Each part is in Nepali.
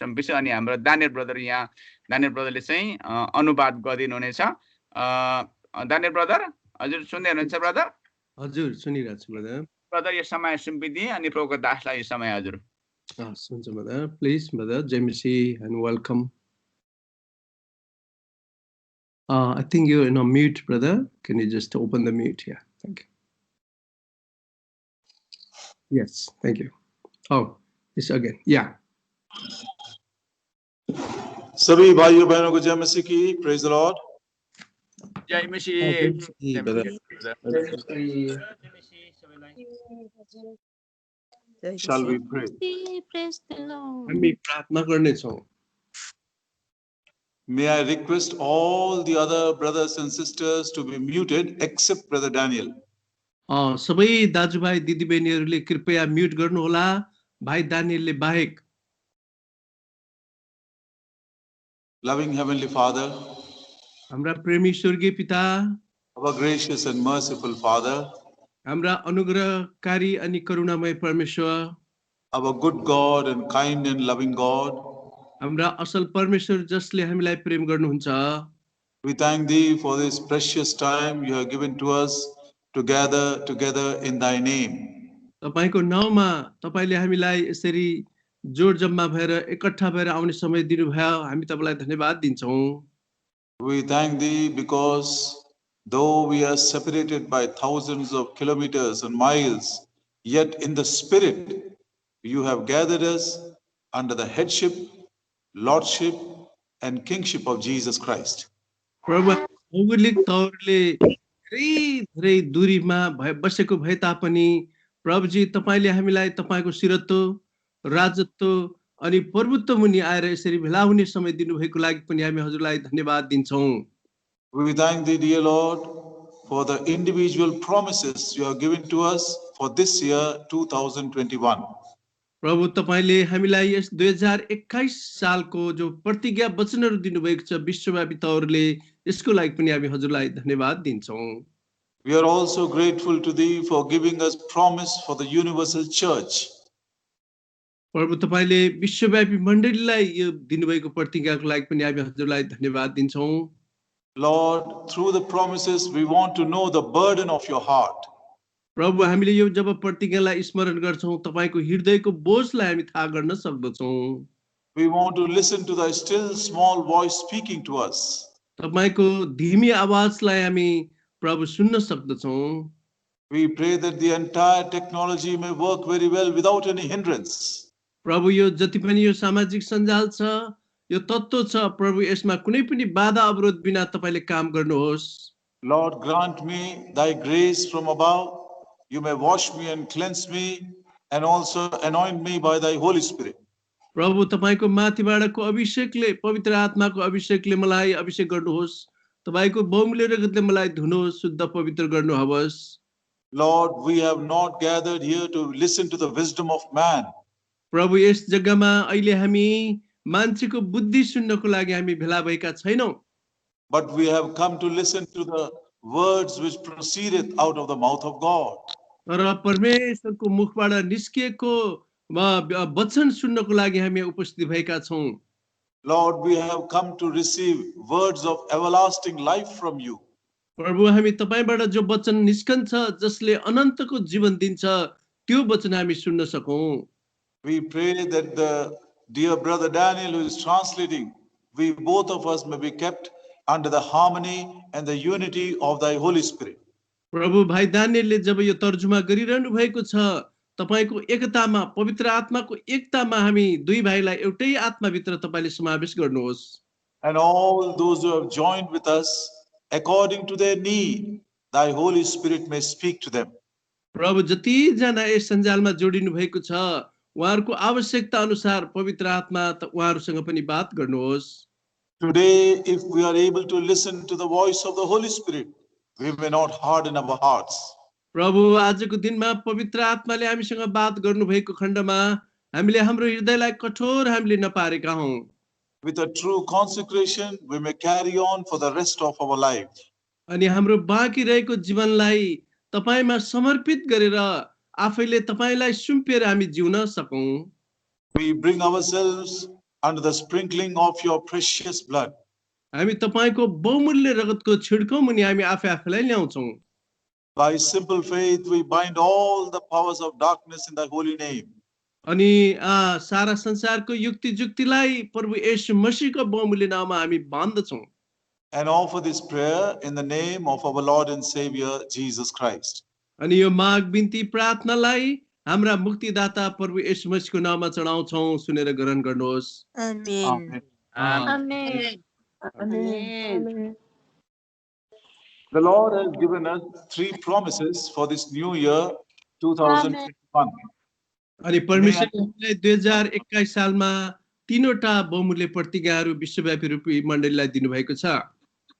पछि अनि हाम्रो दानियल ब्रदरले चाहिँ अनुवाद गरिदिनु हुनेछ। दानियल ब्रदर हजुर सुन्दै हुनुहुन्छ ब्रदर? हजुर सुनिरहेको छु ब्रदर। ब्रदर यो समय सुम्पिदिए अनि प्रभुको दासलाई यो समय हजुर। सुन्छ ब्रदर, प्लिज ब्रदर जेमिसी and welcome. I think you're in a mute, brother. Can you just open the mute here? Thank you. Yes, thank you. Oh, it's again. Yeah. सभी भाइयों बहनों को जय मसीह की, praise the Lord. Jay Masih. Shall we pray? Praise the Lord. हामी प्रार्थना गर्नेछौँ। May I request all the other brothers and sisters to be muted except Brother Daniel. सबै दाजुभाइ दिदीबहिनीहरूले कृपया म्युट गर्नुहोला, भाइ दानियलले बाहेक। Loving Heavenly Father, हाम्रा प्रेमी स्वर्गीय पिता, our gracious and merciful Father, हाम्रा अनुग्रहकारी अनि करुणामय परमेश्वर, our good God and kind and loving God, हाम्रा असल परमेश्वर जसले हामीलाई प्रेम गर्नुहुन्छ, we thank Thee for this precious time you have given to us to gather together in Thy name. तपाईको नाउँमा तपाईले हामीलाई यसरी जोड जम्मा भएर एकट्ठा भएर आउने समय दिनुभयो, हामी तपाईलाई धन्यवाद दिन्छौं। We thank Thee because though we are separated by thousands of kilometers and miles, yet in the Spirit you have gathered us under the headship, lordship and kingship of Jesus Christ. प्रभु भौगोलिक तौरले धेरै दूरीमा बसेको भए तापनि प्रभुजी तपाईले हामीलाई तपाईको शिरत्व, राजत्व अनि प्रभुत्व मुनि आएर यसरी भेला हुने समय दिनुभएको लागि पनि हामी हजुरलाई धन्यवाद दिन्छौं। We thank Thee, dear Lord, for the individual promises you have given to us for this year 2021. प्रभु तपाईले हामीलाई यस 2021 सालको जो प्रतिज्ञा वचनहरू दिनुभएको छ विश्वव्यापी तौरले, यसको लागि पनि हामी हजुरलाई धन्यवाद दिन्छौं। We are also grateful to Thee for giving us promise for the universal church. प्रभु तपाईले विश्वव्यापी मण्डलीलाई यो दिनुभएको प्रतिज्ञाको लागि पनि हामी हजुरलाई धन्यवाद दिन्छौं। Lord, through the promises we want to know the burden of your heart. प्रभु हामीले यो जब प्रतिज्ञालाई स्मरण गर्छौं, तपाईको हृदयको बोझलाई हामी थाहा गर्न सक्दछौं। We want to listen to Thy still small voice speaking to us. तपाईको धीमी आवाजलाई हामी प्रभु सुन्न सक्दछौं। We pray that the entire technology may work very well without any hindrance. प्रभु यो जति पनि यो सामाजिक सञ्जाल छ, यो तत्त्व छ, प्रभु यसमा कुनै पनि बाधा अवरोध बिना तपाईले काम गर्नुहोस्। Lord, grant me Thy grace from above. You may wash me and cleanse me and also anoint me by Thy Holy Spirit. प्रभु तपाईको माथिबाटको अभिषेकले, पवित्र आत्माको अभिषेकले मलाई अभिषेक गर्नुहोस्। तपाईको बहुमूल्य रगतले मलाई धुनुहोस्, शुद्ध पवित्र गर्नुहोस्। Lord, we have not gathered here to listen to the wisdom of man. प्रभु यस जग्गामा अहिले हामी मान्छेको बुद्धि सुन्नको लागि हामी भेला भएका छैनौं, but we have come to listen to the words which proceedeth out of the mouth of God. तर परमेश्वरको मुखबाट निस्किएको वचन सुन्नको लागि हामी उपस्थित भएका छौं। Lord, we have come to receive words of everlasting life from you. प्रभु हामी तपाईबाट जो वचन निस्कन्छ जसले अनन्तको जीवन दिन्छ, त्यो वचन हामी सुन्न सकौं। We pray that the dear brother Daniel who is translating, we both of us may be kept under the harmony and the unity of Thy Holy Spirit. प्रभु भाइ दानियलले जब यो तर्जुमा गरिरहनु भएको छ, तपाईको एकतामा, पवित्र आत्माको एकतामा हामी दुई भाइलाई एउटै आत्माभित्र तपाईले समावेश गर्नुहोस्। And all those who have joined with us, according to their need, Thy Holy Spirit may speak to them. प्रभु जति जना यस सञ्जालमा जोडिनु भएको छ, उहाँहरुको आवश्यकता अनुसार पवित्र आत्मा उहाँहरुसँग पनि बात गर्नुहोस्। Today, if we are able to listen to the voice of the Holy Spirit, we may not harden our hearts. प्रभु आजको दिनमा पवित्र आत्माले हामीसँग बात गर्नु भएको खण्डमा हामीले हाम्रो हृदयलाई कठोर हामीले नपारेका हौं। With a true consecration, we may carry on for the rest of our life. अनि हाम्रो बाँकी रहेको जीवनलाई तपाईमा समर्पित गरेर आफैले तपाईलाई सुम्पिएर हामी जिउन सकौं। We bring ourselves under the sprinkling of your precious blood. हामी तपाईको बहुमूल्य रगतको छिड्को मुनि हामी आफै आफैलाई ल्याउँछौं। By simple faith, we bind all the powers of darkness in thy holy name. अनि सारा संसारको युक्ति जुक्तिलाई प्रभु येशू मसीहको बहुमूल्य नाममा हामी बाँध्दछौं। And offer this prayer in the name of our Lord and Savior, Jesus Christ. अनि यो माग बिन्ती प्रार्थनालाई हाम्रा मुक्तिदाता प्रभु येशू मसीहको नाममा चढाउँछौं। सुनेर ग्रहण गर्नुहोस्। Amen. Amen. Amen. The Lord has given us 3 promises for this new year, 2021. अनि परमेश्वरले हामीलाई 2021 सालमा तीनवटा बहुमूल्य प्रतिज्ञाहरू विश्वव्यापी रूपी मण्डलीलाई दिनुभएको छ।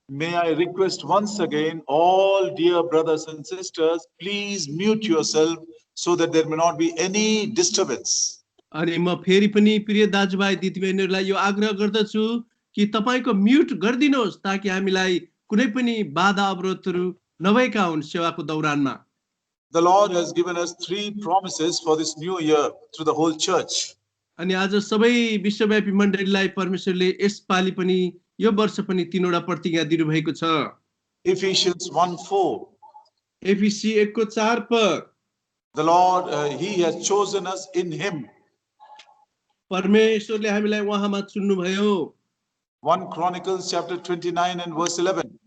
May I request once again, all dear brothers and sisters, please mute yourself so that there may not be any disturbance. अनि म फेरि पनि प्रिय दाजुभाइ दिदीबहिनीहरूलाई यो आग्रह गर्दछु कि तपाईको म्युट गरिदिनुहोस् ताकि हामीलाई कुनै पनि बाधा अवरोधहरू नभएका हुन् सेवाको दौरानमा। The Lord has given us 3 promises for this new year through the whole church. अनि आज सबै विश्वव्यापी मण्डलीलाई परमेश्वरले यसपालि पनि यो वर्ष पनि तीनवटा प्रतिज्ञा दिनुभएको छ। Ephesians 1:4. एफिसी 1:4 per The Lord, He has chosen us in Him. परमेश्वरले हामीलाई उहाँमा चुन्नुभयो। 1 Chronicles chapter 29 and verse 11.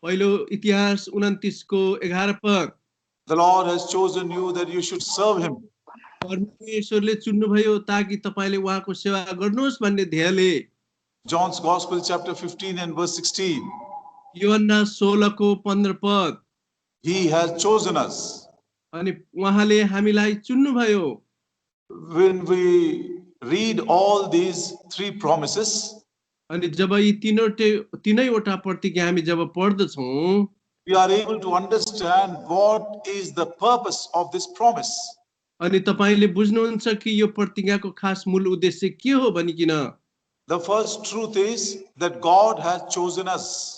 पहिलो इतिहास 29 को 11 पर The Lord has chosen you that you should serve Him. परमेश्वरले चुन्नुभयो ताकि तपाईले उहाँको सेवा गर्नुहोस् भन्ने ध्येयले। John's Gospel chapter 15 and verse 16. यूहन्ना 16 को 15 पद He has chosen us. अनि उहाँले हामीलाई चुन्नुभयो। When we read all these 3 promises, अनि जब यी तीनैवटा प्रतिज्ञा हामी जब पढ्दछौं, we are able to understand what is the purpose of this promise. अनि तपाईले बुझ्नुहुन्छ कि यो प्रतिज्ञाको खास मूल उद्देश्य के हो भनिकिन। The first truth is that God has chosen us.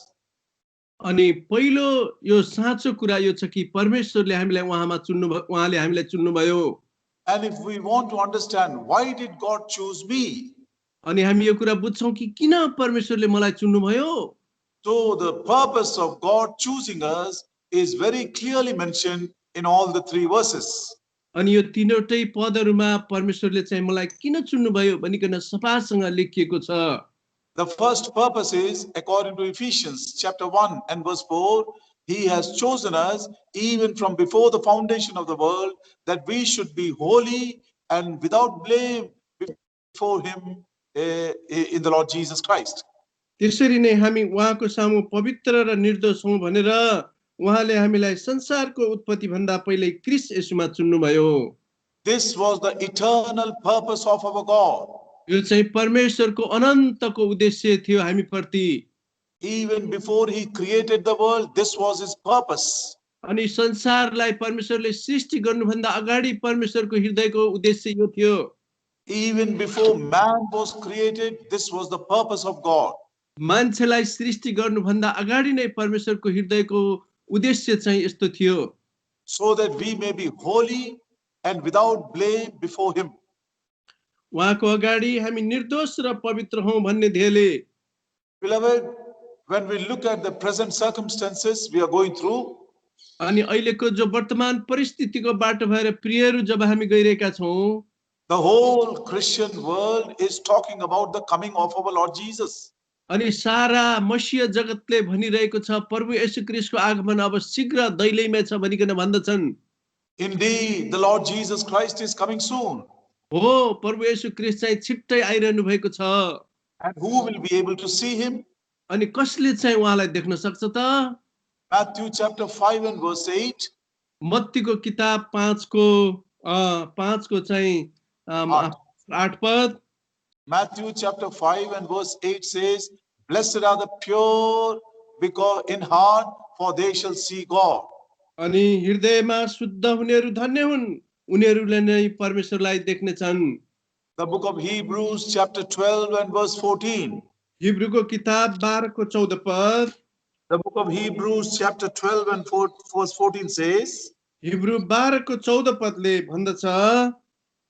अनि पहिलो यो साँचो कुरा यो छ कि परमेश्वरले हामीलाई उहाँले हामीलाई चुन्नुभयो। And if we want to understand why did God choose me, अनि हामी यो कुरा बुझ्छौं कि किन परमेश्वरले मलाई चुन्नुभयो। so the purpose of God choosing us is very clearly mentioned in all the 3 verses. अनि यो तीनवटै पदहरुमा परमेश्वरले चाहिँ मलाई किन चुन्नुभयो भनिकन सफासँग लेखिएको छ। The first purpose is, according to Ephesians chapter 1 and verse 4, He has chosen us even from before the foundation of the world, that we should be holy and without blame before Him in the Lord Jesus Christ. त्यसरी नै हामी उहाँको सामु पवित्र र निर्दोष हौं भनेर उहाँले हामीलाई संसारको उत्पत्ति भन्दा पहिले Christ येशूमा चुन्नुभयो। This was the eternal purpose of our God. यो चाहिँ परमेश्वरको अनन्तको उद्देश्य थियो हामीप्रति। Even before He created the world, this was His purpose. अनि संसारलाई परमेश्वरले सृष्टि गर्नुभन्दा अगाडि परमेश्वरको हृदयको उद्देश्य यो थियो। Even before man was created, this was the purpose of God. मान्छेलाई सृष्टि गर्नुभन्दा अगाडि नै परमेश्वरको हृदयको उद्देश्य चाहिँ यस्तो थियो। So that we may be holy and without blame before Him. उहाँको अगाडि हामी निर्दोष र पवित्र हौं भन्ने ध्येयले। Beloved, when we look at the present circumstances we are going through, अनि अहिलेको जो वर्तमान परिस्थितिको बाटो भएर प्रियहरू जब हामी गइरहेका छौं, the whole Christian world is talking about the coming of our Lord Jesus. अनि सारा मसीह जगतले भनिरहेको छ प्रभु येशू ख्रीष्टको आगमन अब शीघ्र दैलैमा छ भनिकन भन्दछन्। Indeed, the Lord Jesus Christ is coming soon. हो, प्रभु येशू ख्रीष्ट चाहिँ छिट्टै आइरहनु भएको छ। And who will be able to see Him? अनि कसले चाहिँ उहाँलाई देख्न सक्छ त? Matthew chapter 5 and verse 8. मत्तीको किताब 5 को चाहिँ 8 पद। Matthew chapter 5 and verse 8 says, Blessed are the pure because in heart, for they shall see God. अनि हृदयमा शुद्ध हुनेहरू धन्य हुन्, उनीहरूले नै परमेश्वरलाई देख्नेछन्। The book of Hebrews chapter 12 and verse 14. हिब्रूको किताब 12 को 14 पद। The book of Hebrews chapter 12 and verse 14 says, Hebrew 12 को 14 पदले भन्दछ,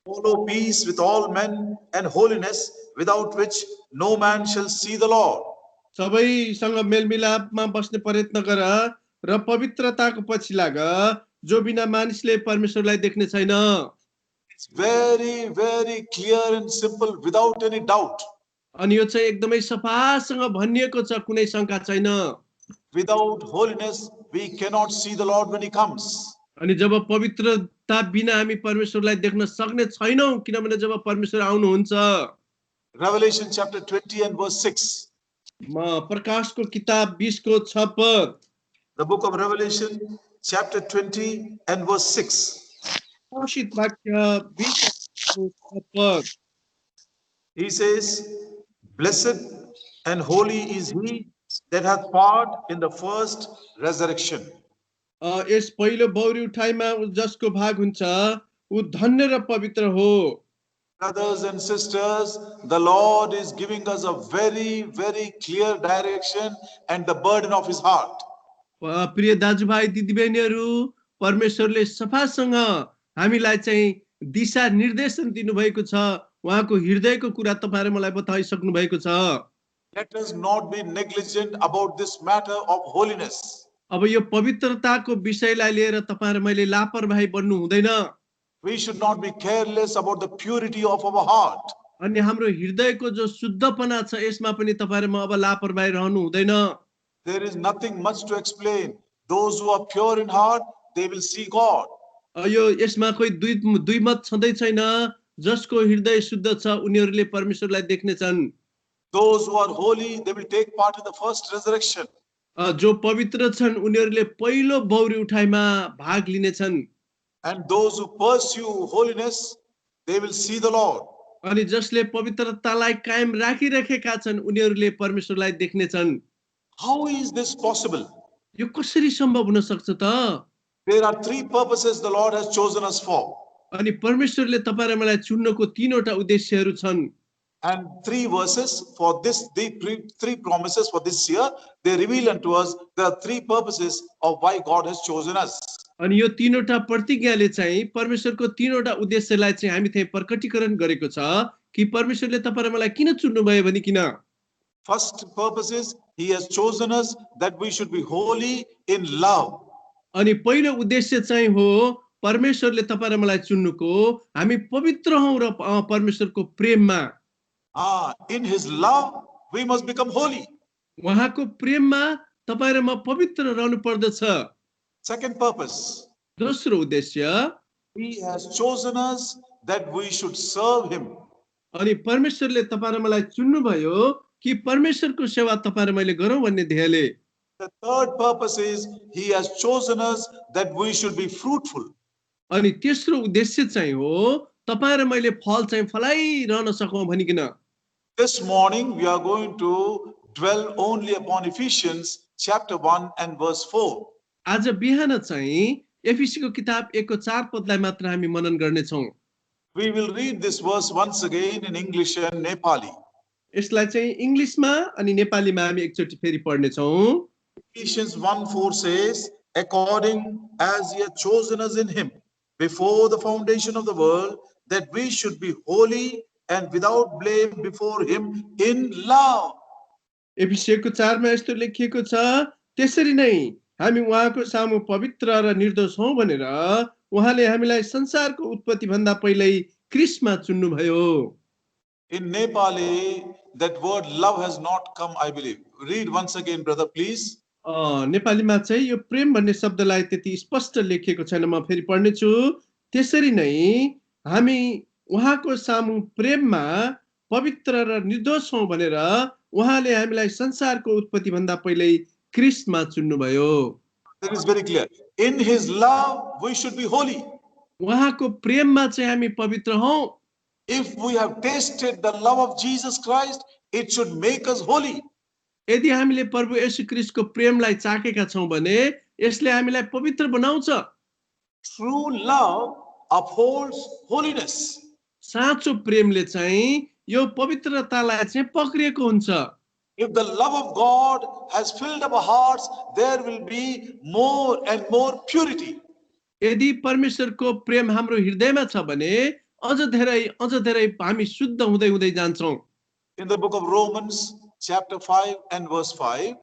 Follow peace with all men and holiness, without which no man shall see the Lord. सबैसँग मेलमिलापमा बस्ने प्रयत्न गर र पवित्रताको पछि लाग, जो बिना मानिसले परमेश्वरलाई देख्ने छैन। It's very, very clear and simple, without any doubt. अनि यो चाहिँ एकदमै सफासँग भनिएको छ, कुनै शंका छैन। Without holiness, we cannot see the Lord when he comes. अनि जब पवित्रता बिना हामी परमेश्वरलाई देख्न सक्ने छैनौं, किनभने जब परमेश्वर आउनुहुन्छ। Revelation chapter 20 and verse 6. प्रकाशको किताब 20 को 6 पद। The book of Revelation chapter 20 and verse 6. प्रकाशित वाक्य 20 को 6 पद। He says, blessed and holy is he that hath part in the first resurrection. यस पहिलो बौरी उठाइमा जसको भाग हुन्छ, उ धन्य र पवित्र हो। Brothers and sisters, the Lord is giving us a very, very clear direction and the burden of his heart. प्रिय दाजुभाइ दिदीबहिनीहरू, परमेश्वरले सफासँग हामीलाई चाहिँ दिशा निर्देशन दिनुभएको छ। उहाँको हृदयको कुरा तपाईहरु मलाई बताइसक्नु भएको छ। Let us not be negligent about this matter of holiness. अब यो पवित्रताको विषयलाई लिएर तपाईहरु मैले लापरवाही बन्नु हुँदैन। We should not be careless about the purity of our heart. अनि हाम्रो हृदयको जो शुद्धपना छ, यसमा पनि तपाईहरुमा अब लापरवाही रहनु हुँदैन। There is nothing much to explain. Those who are pure in heart, they will see God. यो यसमा कोही दुई मत छँदै छैन। जसको हृदय शुद्ध छ, उनीहरुले परमेश्वरलाई देख्ने छन्। Those who are holy, they will take part in the first resurrection. जो पवित्र छन्, उनीहरुले पहिलो बौरी उठाइमा भाग लिने छन्। And those who pursue holiness, they will see the Lord. अनि जसले पवित्रतालाई कायम राखिरहेका छन्, उनीहरुले परमेश्वरलाई देख्ने छन्। How is this possible? यो कसरी सम्भव हुन सक्छ त? There are three purposes the Lord has chosen us for. अनि परमेश्वरले तपाईं र मलाई चुन्नको तीनवटा उद्देश्यहरू छन्। And three verses for this, the three promises for this year, they reveal unto us there are three purposes of why God has chosen us. अनि यो तीनवटा प्रतिज्ञाले चाहिँ परमेश्वरको तीनवटा उद्देश्यलाई चाहिँ हामी चाहिँ प्रकटीकरण गरेको छ कि परमेश्वरले तपाईं र मलाई किन चुन्नु भयो भनिकिन। First purpose is he has chosen us that we should be holy in love. अनि पहिलो उद्देश्य चाहिँ हो परमेश्वरले तपाईं र मलाई चुन्नुको हामी पवित्र हौं र परमेश्वरको प्रेममा। In his love we must become holy. उहाँको प्रेममा तपाईं र म पवित्र रहनु पर्दछ। Second purpose, दोस्रो उद्देश्य, he has chosen us that we should serve him. अनि परमेश्वरले तपाईं र मलाई चुन्नु भयो कि परमेश्वरको सेवा तपाईं र मैले गरौं भन्ने ध्येयले। The third purpose is he has chosen us that we should be fruitful. अनि तेस्रो उद्देश्य चाहिँ हो तपाईं र मैले फल चाहिँ फलाइरहन सकौं भनिकिन। This morning we are going to dwell only upon Ephesians chapter 1 and verse 4. आज बिहान चाहिँ एफिसीको किताब 1 को 4 पदलाई मात्र हामी मनन गर्ने छौं। We will read this verse once again in English and Nepali. यसलाई चाहिँ इंग्लिशमा अनि नेपालीमा हामी एकचोटी फेरि पढ्ने छौं। Ephesians 1:4 says, according as he had chosen us in him before the foundation of the world, that we should be holy and without blame before him in love. एफिसीको 4 मा यस्तो लेखिएको छ, त्यसरी नै हामी उहाँको सामु पवित्र र निर्दोष हौं भनेर उहाँले हामीलाई संसारको उत्पत्ति भन्दा पहिल्यै क्रिस्टमा चुन्नु भयो। In Nepali, that word love has not come, I believe. Read once again, brother, please. नेपालीमा चाहिँ यो प्रेम भन्ने शब्दलाई त्यति स्पष्ट लेखिएको छैन, म फेरि पढ्ने छु। त्यसरी नै हामी उहाँको सामु प्रेममा पवित्र र निर्दोष हौं भनेर उहाँले हामीलाई संसारको उत्पत्ति भन्दा पहिल्यै क्रिस्टमा चुन्नु भयो। That is very clear. In his love, we should be holy. उहाँको प्रेममा चाहिँ हामी पवित्र हौं। If we have tasted the love of Jesus Christ, it should make us holy. यदि हामीले प्रभु येशू ख्रीष्टको प्रेमलाई चाखेका छौं भने यसले हामीलाई पवित्र बनाउँछ। True love upholds holiness. साँचो प्रेमले चाहिँ यो पवित्रतालाई चाहिँ पक्रिएको हुन्छ। If the love of God has filled our hearts, there will be more and more purity. यदि परमेश्वरको प्रेम हाम्रो हृदयमा छ भने अझ धेरै हामी शुद्ध हुँदै हुँदै जान्छौं। In the book of Romans, chapter 5 and verse 5,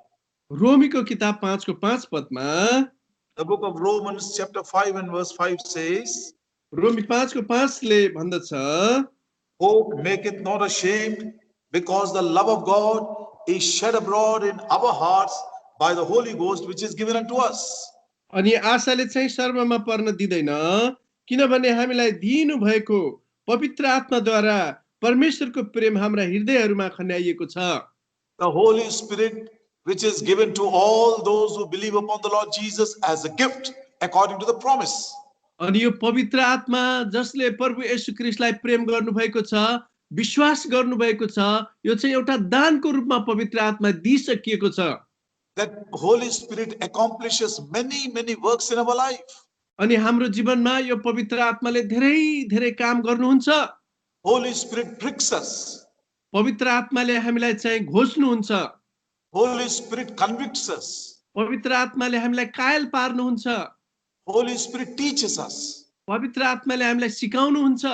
रोमीको किताब 5 को 5 पदमा the book of Romans, chapter 5 and verse 5 says, रोमी 5 को 5 ले भन्दछ, hope maketh not ashamed, because the love of God is shed abroad in our hearts by the Holy Ghost which is given unto us. अनि आशाले चाहिँ शर्ममा पर्न दिदैन, किनभने हामीलाई दिनु भएको पवित्र आत्माद्वारा परमेश्वरको प्रेम हाम्रा हृदयहरूमा खन्याइएको छ। The Holy Spirit which is given to all those who believe upon the Lord Jesus as a gift according to the promise. अनि यो पवित्र आत्मा जसले प्रभु येशू ख्रीष्टलाई प्रेम गर्नुभएको छ, विश्वास गर्नुभएको छ, यो चाहिँ एउटा दानको रूपमा पवित्र आत्मा दिइसकिएको छ। That Holy Spirit accomplishes many works in our life. अनि हाम्रो जीवनमा यो पवित्र आत्माले धेरै धेरै काम गर्नुहुन्छ। Holy Spirit pricks us. पवित्र आत्माले हामीलाई चाहिँ घोच्नुहुन्छ। Holy Spirit convicts us. पवित्र आत्माले हामीलाई कायल पार्नुहुन्छ। Holy Spirit teaches us. पवित्र आत्माले हामीलाई सिकाउनुहुन्छ।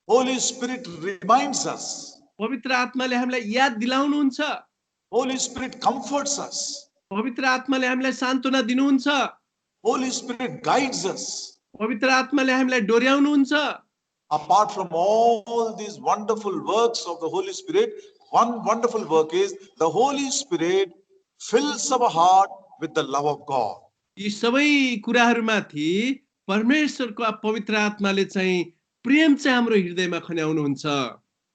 Holy Spirit reminds us. पवित्र आत्माले हामीलाई याद दिलाउनुहुन्छ। Holy Spirit comforts us. पवित्र आत्माले हामीलाई सान्त्वना दिनुहुन्छ। Holy Spirit guides us. पवित्र आत्माले हामीलाई डोर्याउनुहुन्छ। Apart from all these wonderful works of the Holy Spirit, one wonderful work is the Holy Spirit fills our heart with the love of God. यी सबै कुराहरूमाथि परमेश्वरको पवित्र आत्माले चाहिँ प्रेम चाहिँ हाम्रो हृदयमा खन्याउनुहुन्छ।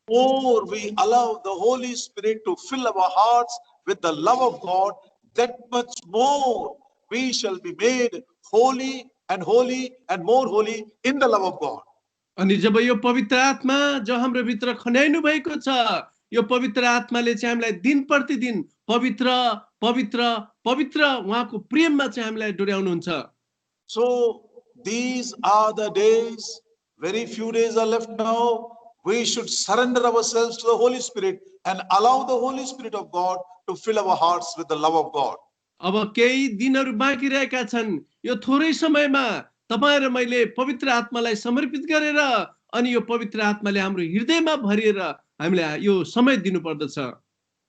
More we allow the Holy Spirit to fill our hearts with the love of God, that much more we shall be made holy and more holy in the love of God. अनि जब यो पवित्र आत्मा जो हाम्रो भित्र खन्याइनु भएको छ, यो पवित्र आत्माले चाहिँ हामीलाई दिन प्रतिदिन पवित्र पवित्र पवित्र उहाँको प्रेममा चाहिँ हामीलाई डोर्याउनुहुन्छ। So these are the days, very few days are left now. We should surrender ourselves to the Holy Spirit and allow the Holy Spirit of God to fill our hearts with the love of God. अब केही दिनहरू बाँकी रहेका छन्। यो थोरै समयमा तपाईं र मैले पवित्र आत्मालाई समर्पित गरेर अनि यो पवित्र आत्माले हाम्रो हृदयमा भरिएर हामीलाई यो समय दिनुपर्दछ।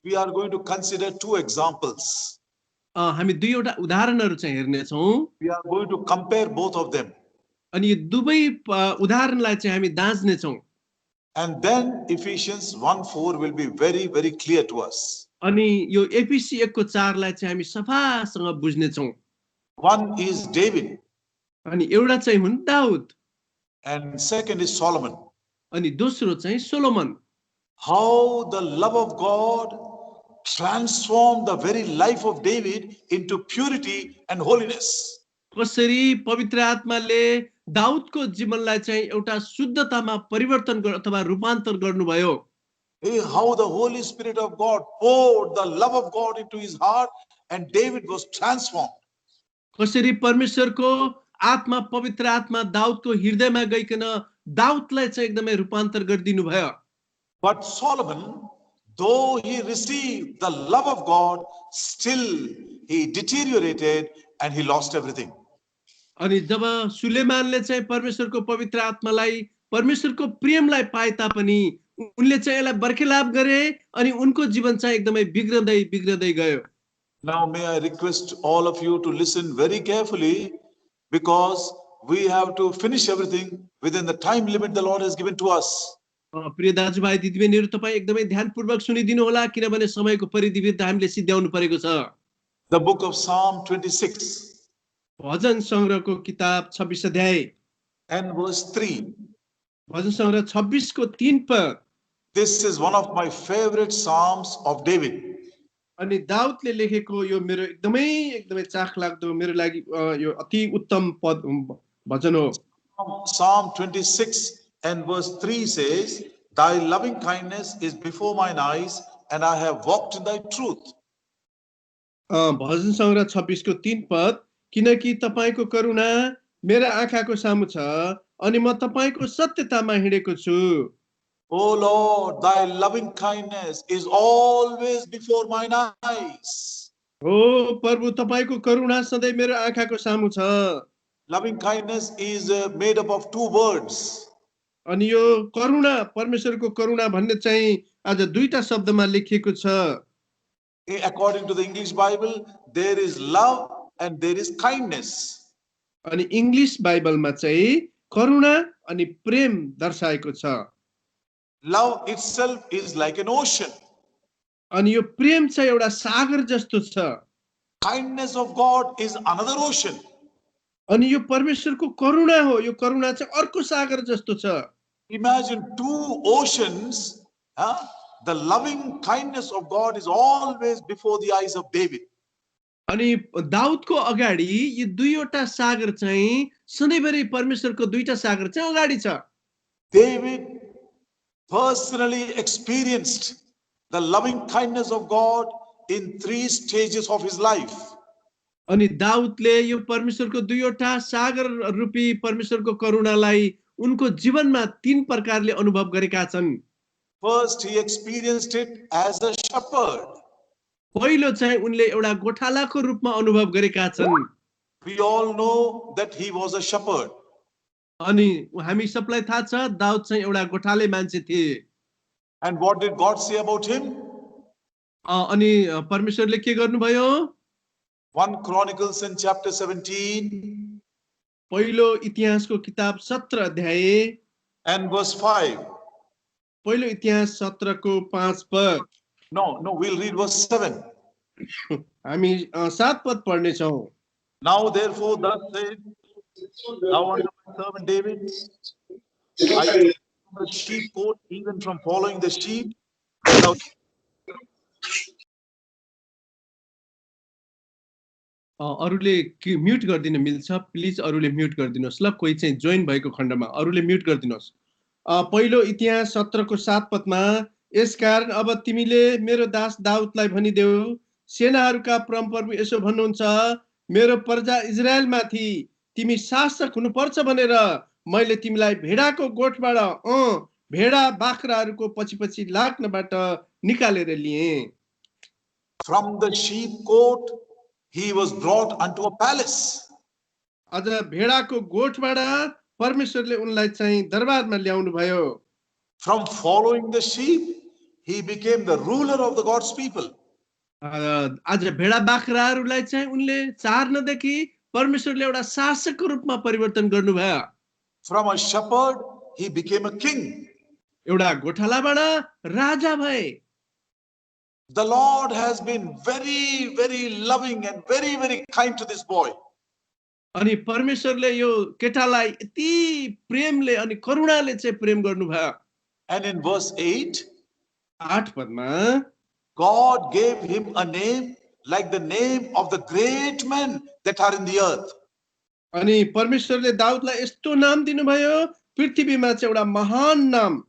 We are going to consider two examples. हामी दुईवटा उदाहरणहरू चाहिँ हेर्नेछौँ। We are going to compare both of them. अनि यो दुवै उदाहरणलाई चाहिँ हामी दाँच्नेछौँ। And then Ephesians 1:4 will be very clear to us. अनि यो एफिसी 1:4 लाई चाहिँ हामी सफासँग बुझ्नेछौँ। One is David. अनि एउटा चाहिँ हुन् Daud. And second is Solomon. अनि दोस्रो चाहिँ Solomon. How the love of God transformed the very life of David into purity and holiness. कसरी पवित्र आत्माले दाउदको जीवनलाई चाहिँ एउटा शुद्धतामा परिवर्तन अथवा रूपान्तर गर्नुभयो। How the Holy Spirit of God poured the love of God into his heart and David was transformed. कसरी परमेश्वरको आत्मा पवित्र आत्मा दाउदको हृदयमा गइकन दाउदलाई चाहिँ एकदमै रूपान्तर गरिदिनु भयो। But Solomon, though he received the love of God, still he deteriorated and he lost everything. अनि जब सुलेमानले चाहिँ परमेश्वरको पवित्र आत्मालाई परमेश्वरको प्रेमलाई पाए तापनि उनले चाहिँ यसलाई बर्खेलाप गरे अनि उनको जीवन चाहिँ एकदमै बिग्रदै बिग्रदै गयो। Now may I request all of you to listen very carefully, because we have to finish everything within the time limit the Lord has given to us. प्रिय दाजुभाइ दिदीबहिनीहरू तपाईँ एकदमै ध्यानपूर्वक सुनिदिनु होला, किनभने समयको परिधिभित्र हामीले सिध्याउनु परेको छ। The book of Psalm 26 भजन संग्रहको किताब 26 अध्याय and verse 3. भजन संग्रह 26 को 3 पद। This is one of my favorite psalms of David. अनि दाउदले लेखेको यो मेरो एकदमै एकदमै चाख लाग्दो मेरो लागि यो अति उत्तम पद भजन हो। Psalm 26 and verse 3 says, Thy loving kindness is before mine eyes, and I have walked in thy truth. भजन संग्रह 26 को 3 पद, किनकि तपाईको करुणा मेरा आँखाको सामु छ अनि म तपाईको सत्यतामा हिँडेको छु। O Lord, thy loving kindness is always before mine eyes. ओ प्रभु तपाईको करुणा सधैँ मेरो आँखाको सामु छ। Loving kindness is made up of two words. अनि यो करुणा, परमेश्वरको करुणा भन्ने चाहिँ आज दुईटा शब्दमा लेखिएको छ। According to the English Bible, there is love and there is kindness. अनि इङ्ग्लिस बाइबलमा चाहिँ करुणा अनि प्रेम दर्शाएको छ। Love itself is like an ocean. अनि यो प्रेम चाहिँ एउटा सागर जस्तो छ। Kindness of God is another ocean. अनि यो परमेश्वरको करुणा हो, यो करुणा चाहिँ अर्को सागर जस्तो छ। Imagine two oceans. The loving kindness of God is always before the eyes of David. अनि दाउदको अगाडि यो दुईवटा सागर चाहिँ सधैँभरि परमेश्वरको दुईटा सागर चाहिँ अगाडि छ। David personally experienced the loving kindness of God in 3 stages of his life. अनि दाउदले यो परमेश्वरको दुईवटा सागर रूपी परमेश्वरको करुणालाई उनको जीवनमा 3 प्रकारले अनुभव गरेका छन्। First, he experienced it as a shepherd. पहिलो चाहिँ उनले एउटा गोठालाको रूपमा अनुभव गरेका छन्। We all know that he was a shepherd. अनि हामी सबलाई थाहा छ दाउद चाहिँ एउटा गोठाले मान्छे थिए। And what did God say about him? अनि परमेश्वरले के गर्नुभयो? 1 Chronicles in chapter 17 पहिलो इतिहासको किताब 17 अध्याय and verse 5. पहिलो इतिहास 17 को 5 पद। No, we'll read verse 7. हामी 7 पद पढ्ने छौं। Now therefore thus said thou unto my servant David, I am from the sheepcote, even from following the sheep. Thou अरूले म्युट गरिदिन मिल्छ, प्लिज अरूले म्युट गरिदिनुहोस् ल। कोही चाहिँ जोइन भएको खण्डमा अरूले म्युट गरिदिनुहोस्। पहिलो इतिहास 17 को 7 पदमा, यसकारण अब तिमीले मेरो दास दाउदलाई भनिदेऊ, सेनाहरूका परमप्रभु यसो भन्नुहुन्छ, मेरो प्रजा इजरायलमाथि तिमी शासक हुनुपर्छ भनेर मैले तिमीलाई भेडाको गोठबाट भेडा बाख्राहरूको पछि लाग्नबाट निकालेर लिए। from the sheepcote he was brought unto a palace. अझ भेडाको गोठबाट परमेश्वरले उनलाई चाहिँ दरबारमा ल्याउनु भयो। From following the sheep, he became the ruler of the God's people. आज भेडा बाख्राहरूलाई चाहिँ उनले चार्नदेखि परमेश्वरले एउटा शासकको रूपमा परिवर्तन गर्नुभयो। From a shepherd, he became a king. एउटा गोठालाबाट राजा भए। The Lord has been very, very loving and very, very kind to this boy. अनि परमेश्वरले यो केटालाई यति प्रेमले अनि करुणाले चाहिँ प्रेम गर्नुभयो। And in verse 8, 8 पदमा, God gave him a name like the name of the great men that are in the earth. अनि परमेश्वरले दाउदलाई यस्तो नाम दिनुभयो, पृथ्वीमा चाहिँ एउटा महान नाम।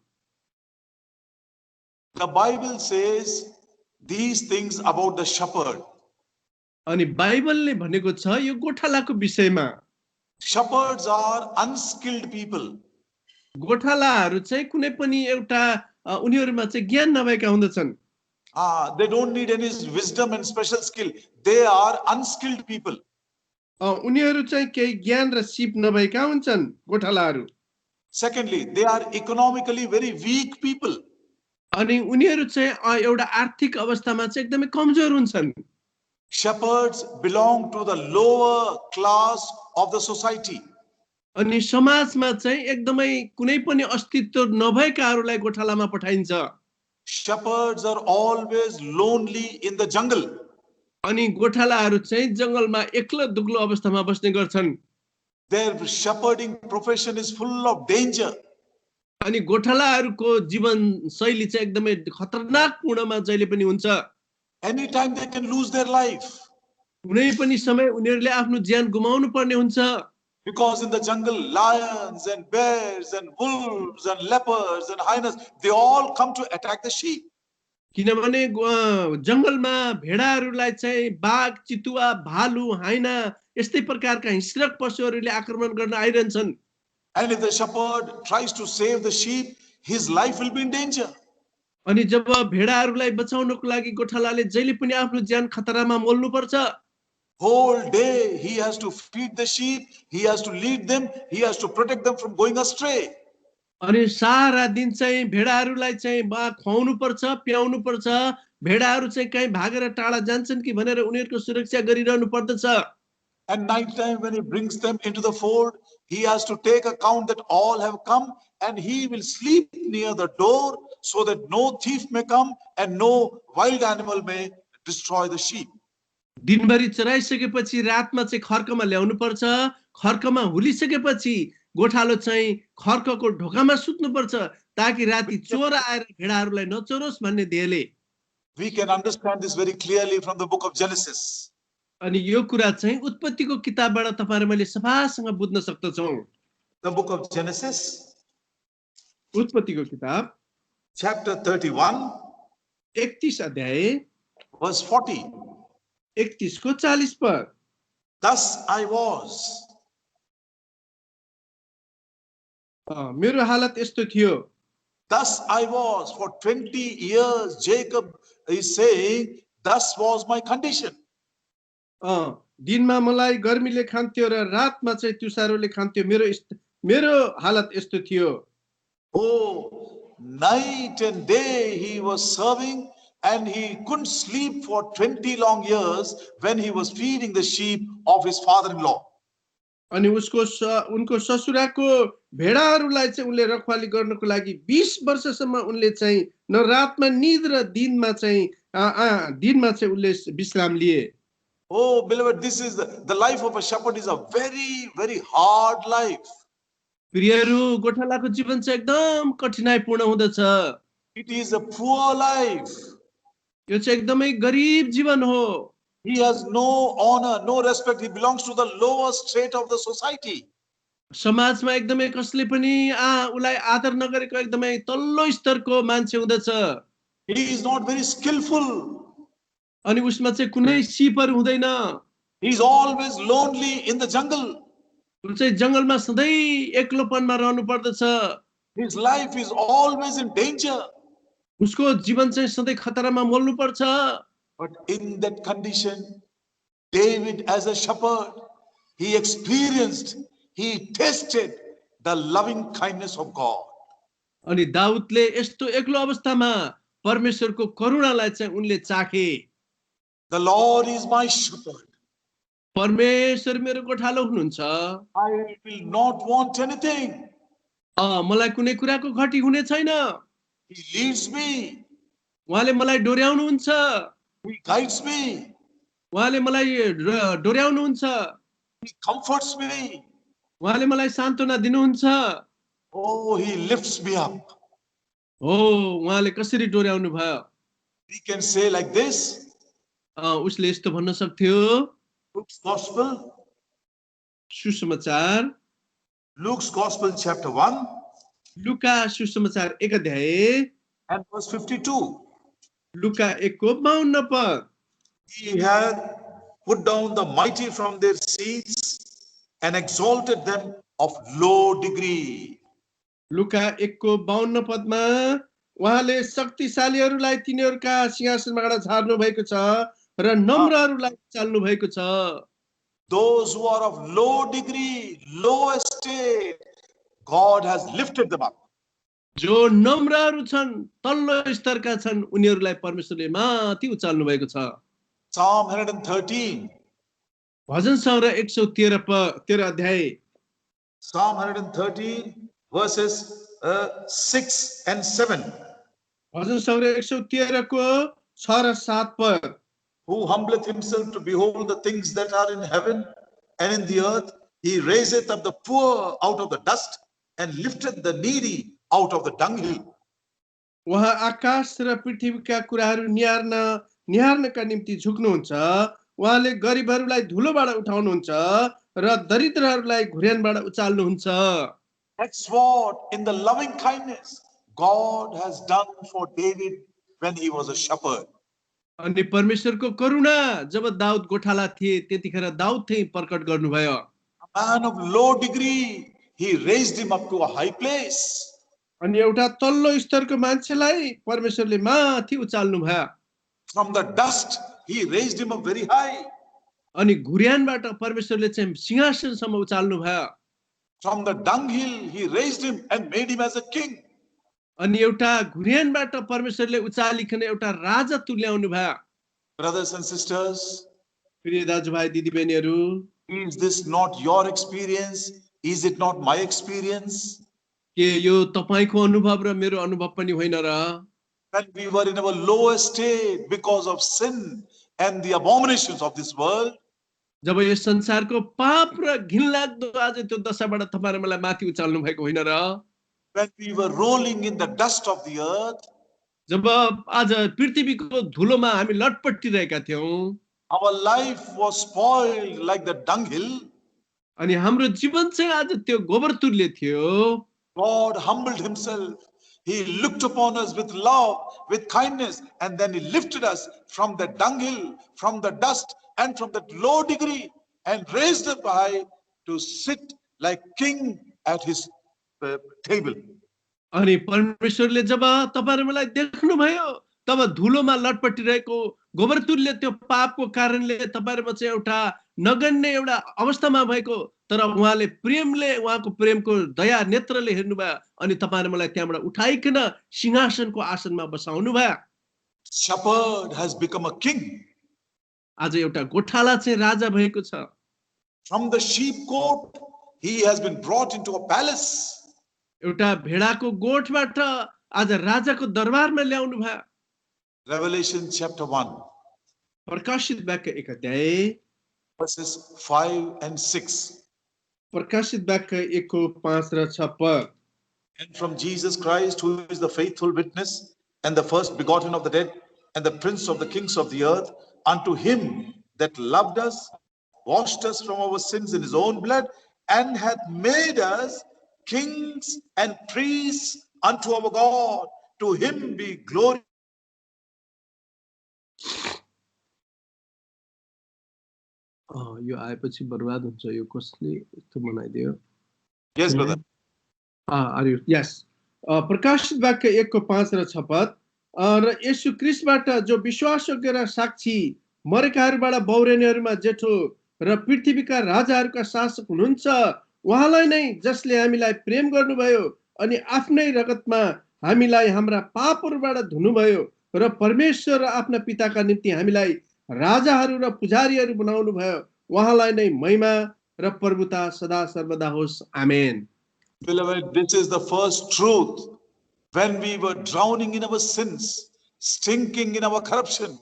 The Bible says these things about the shepherd. अनि बाइबलले भनेको छ यो गोठालाको विषयमा। Shepherds are unskilled people. गोठालाहरू चाहिँ कुनै पनि एउटा उनीहरुमा चाहिँ ज्ञान नभएका हुँदछन्। They don't need any wisdom and special skill. They are unskilled people. उनीहरु चाहिँ केही ज्ञान र सिप नभएका हुन्छन् गोठालाहरू। Secondly, they are economically very weak people. अनि उनीहरु चाहिँ एउटा आर्थिक अवस्थामा चाहिँ एकदमै कमजोर हुन्छन्। Shepherds belong to the lower class of the society. अनि समाजमा चाहिँ एकदमै कुनै पनि अस्तित्व नभएकाहरूलाई गोठालामा पठाइन्छ। Shepherds are always lonely in the jungle. अनि गोठालाहरू चाहिँ जंगलमा एक्लो दुक्लो अवस्थामा बस्ने गर्छन्। Their shepherding profession is full of danger. अनि गोठालाहरूको जीवन शैली चाहिँ एकदमै खतरनाक पूर्णमा जहिले पनि हुन्छ। Anytime they can lose their life. कुनै पनि समय उनीहरुले आफ्नो ज्यान गुमाउनु पर्ने हुन्छ। Because in the jungle, lions and bears and wolves and leopards and hyenas, they all come to attack the sheep. किनभने जंगलमा भेडाहरूलाई चाहिँ बाघ, चितुवा, भालु, हाइना यस्तै प्रकारका हिंस्रक पशुहरूले आक्रमण गर्न आइरहन्छन्। And if the shepherd tries to save the sheep, his life will be in danger. अनि जब भेडाहरूलाई बचाउनको लागि गोठालाले जहिले पनि आफ्नो ज्यान खतरामा मोल्नु पर्छ। Whole day he has to feed the sheep, he has to lead them, he has to protect them from going astray. अनि सारा दिन चाहिँ भेडाहरूलाई चाहिँ खुवाउनु पर्छ, प्याउनु पर्छ। भेडाहरू चाहिँ कहीँ भागेर टाढा जान्छन् कि भनेर उनीहरूको सुरक्षा गरिरहनु पर्दछ। And night time when he brings them into the fold, he has to take account that all have come, and he will sleep near the door so that no thief may come and no wild animal may destroy the sheep. दिनभरि चराइसकेपछि रातमा चाहिँ खर्कमा ल्याउनु पर्छ। खर्कमा हुलिसकेपछि गोठालो चाहिँ खर्कको ढोकामा सुत्नु पर्छ, ताकि राति चोर आएर भेडाहरूलाई नचोरोस् भन्ने ध्येयले। We can understand this very clearly from the book of Genesis. अनि यो कुरा चाहिँ उत्पत्तिको किताबबाट तपाईहरु मैले सफासँग बुझ्न सक्दछौं। The book of Genesis, उत्पत्तिको किताब chapter 31, 31 अध्याय verse 40. 31 को 40 पद। Thus I was. मेरो हालत यस्तो थियो। Thus I was. For 20 years, Jacob is saying, thus was my condition. दिनमा मलाई गर्मीले खान्थ्यो र रातमा चाहिँ तुषारोले खान्थ्यो। मेरो हालत यस्तो थियो। Oh, night and day he was serving, and he couldn't sleep for 20 long years when he was feeding the sheep of his father-in-law. अनि उनको ससुराको भेडाहरूलाई चाहिँ उनले रखवाली गर्नको लागि 20 वर्षसम्म उनले चाहिँ न रातमा निद र दिनमा चाहिँ उनले विश्राम लिए। Oh, beloved, this is the life of a shepherd is a very, very hard life. प्रियहरू, गोठालाको जीवन चाहिँ एकदम कठिनाइपूर्ण हुँदछ। It is a poor life. यो चाहिँ एकदमै गरिब जीवन हो। He has no honor, no respect. He belongs to the lower strate of the society. समाजमा एकदमै कसले पनि उलाई आदर नगरेको एकदमै तल्लो स्तरको मान्छे हुँदछ। He is not very skillful. अनि उसमा चाहिँ कुनै सिपहरू हुँदैन। He is always lonely in the jungle. उनी चाहिँ जंगलमा सधैँ एक्लोपनमा रहनु पर्दछ। His life is always in danger. उसको जीवन चाहिँ सधैँ खतरामा मोल्नु पर्छ। But in that condition, David as a shepherd, he experienced, he tasted the loving kindness of God. अनि दाउदले यस्तो एक्लो अवस्थामा परमेश्वरको करुणालाई चाहिँ उनले चाखे। The Lord is my shepherd. परमेश्वर मेरो गोठालो हुनुहुन्छ। I will not want anything. मलाई कुनै कुराको घटी हुने छैन। He leads me. उहाँले मलाई डोर्याउनुहुन्छ। He guides me. उहाँले मलाई डोर्याउनुहुन्छ। He comforts me. उहाँले मलाई सान्त्वना दिनुहुन्छ। Oh, he lifts me up. उहाँले कसरी डोर्याउनु भयो? We can say like this. उसले यस्तो भन्न सक्थ्यो। Luke's Gospel. सुसमाचार। Luke's Gospel chapter 1. लुका सुसमाचार 1 अध्याय and verse 52. लुका 1 को 52 पद। He had put down the mighty from their seats and exalted them of low degree. लुका 1 को 52 पदमा उहाँले शक्तिशालीहरूलाई तिनीहरूका सिंहासनबाट झार्नु भएको छ र नम्रहरूलाई चाल्नु भएको छ। Those who are of low degree, low estate, God has lifted them up. जो नम्रहरू छन्, तल्लो स्तरका छन्, उनीहरूलाई परमेश्वरले माथि उचाल्नु भएको छ। Psalm 113. भजन संग्रह 113 अध्याय। Psalm 113 verses 6 and 7. भजन संग्रह 113 को 6 र 7 पद। Who humbleth himself to behold the things that are in heaven and in the earth, he raiseth up the poor out of the dust and lifteth the needy out of the dunghill. उहाँ आकाश र पृथ्वीका कुराहरू निहार्नका निम्ति झुक्नुहुन्छ। उहाँले गरिबहरूलाई धुलोबाट उठाउनुहुन्छ र दरिद्रहरूलाई घुर्यानबाट उचाल्नुहुन्छ। That's what in the loving kindness God has done for David when he was a shepherd. अनि परमेश्वरको करुणा जब दाउद गोठाला थिए त्यतिखेर दाउद चाहिँ प्रकट गर्नुभयो। A man of low degree, he raised him up to a high place. अनि एउटा तल्लो स्तरको मान्छेलाई परमेश्वरले माथि उचाल्नु भयो। From the dust, he raised him up very high. अनि घुर्यानबाट परमेश्वरले चाहिँ सिंहासनसम्म उचाल्नु भयो। From the dunghill, he raised him and made him as a king. अनि एउटा घुर्यानबाट परमेश्वरले उचालिकन एउटा राजा तुल्याउनु भयो। Brothers and sisters, प्रिय दाजुभाइ दिदीबहिनीहरू, is this not your experience? Is it not my experience? के यो तपाईको अनुभव र मेरो अनुभव पनि होइन र? When we were in our lowest state because of sin and the abominations of this world, जब यो संसारको पाप र घिनलाग्दो आज त्यो दशाबाट तपाईले मलाई माथि उचाल्नु भएको होइन र? when we were rolling in the dust of the earth, जब आज पृथ्वीको धुलोमा हामी लटपटिरहेका थियौं, our life was spoiled like the dunghill. अनि हाम्रो जीवन चाहिँ आज त्यो गोबर तुल्य थियो। God humbled himself. He looked upon us with love, with kindness, and then he lifted us from the dunghill, from the dust, and from that low degree, and raised us high to sit like king at his table. अनि परमेश्वरले जब तपाईहरु मलाई देख्नुभयो, तब धुलोमा लटपटिरहेको गोबर तुल्य त्यो पापको कारणले तपाईहरुमा चाहिँ एउटा नगन्य एउटा अवस्थामा भएको, तर उहाँले प्रेमले उहाँको प्रेमको दया नेत्रले हेर्नुभयो अनि तपाईहरु मलाई त्यहाँबाट उठाइकन सिंहासनको आसनमा बसाउनु भयो। Shepherd has become a king. आज एउटा गोठाला चाहिँ राजा भएको छ। From the sheepcote, he has been brought into a palace. एउटा भेडाको गोठबाट आज राजाको दरबारमा ल्याउनु भयो। Revelation chapter 1, प्रकाशित वाक्य 1 अध्याय verses 5 and 6. प्रकाशित वाक्य 1 को 5 र 6 पद। And from Jesus Christ, who is the faithful witness and the first begotten of the dead and the prince of the kings of the earth, unto him that loved us, washed us from our sins in his own blood, and hath made us kings and priests unto our God. To him be glory. यो आएपछि बर्बाद हुन्छ, यो कसले यस्तो बनाइदियो? Yes, brother. यस प्रकाशित वाक्य 1 को 5 र 6 पद। र येशू ख्रीष्टबाट जो विश्वासयोग्य र साक्षी, मरेकाहरूबाट बौरेनेहरूमा जेठो र पृथ्वीका राजाहरूका शासक हुनुहुन्छ, उहाँलाई नै जसले हामीलाई प्रेम गर्नुभयो अनि आफ्नै रगतमा हामीलाई हाम्रा पापहरूबाट धुनुभयो र परमेश्वर र आफ्ना पिताका निम्ति हामीलाई राजाहरू र पुजारीहरू बनाउनु भयो, उहाँलाई नै महिमा र प्रभुता सदा सर्वदा होस्। आमेन। Beloved, this is the first truth. When we were drowning in our sins, stinking in our corruption,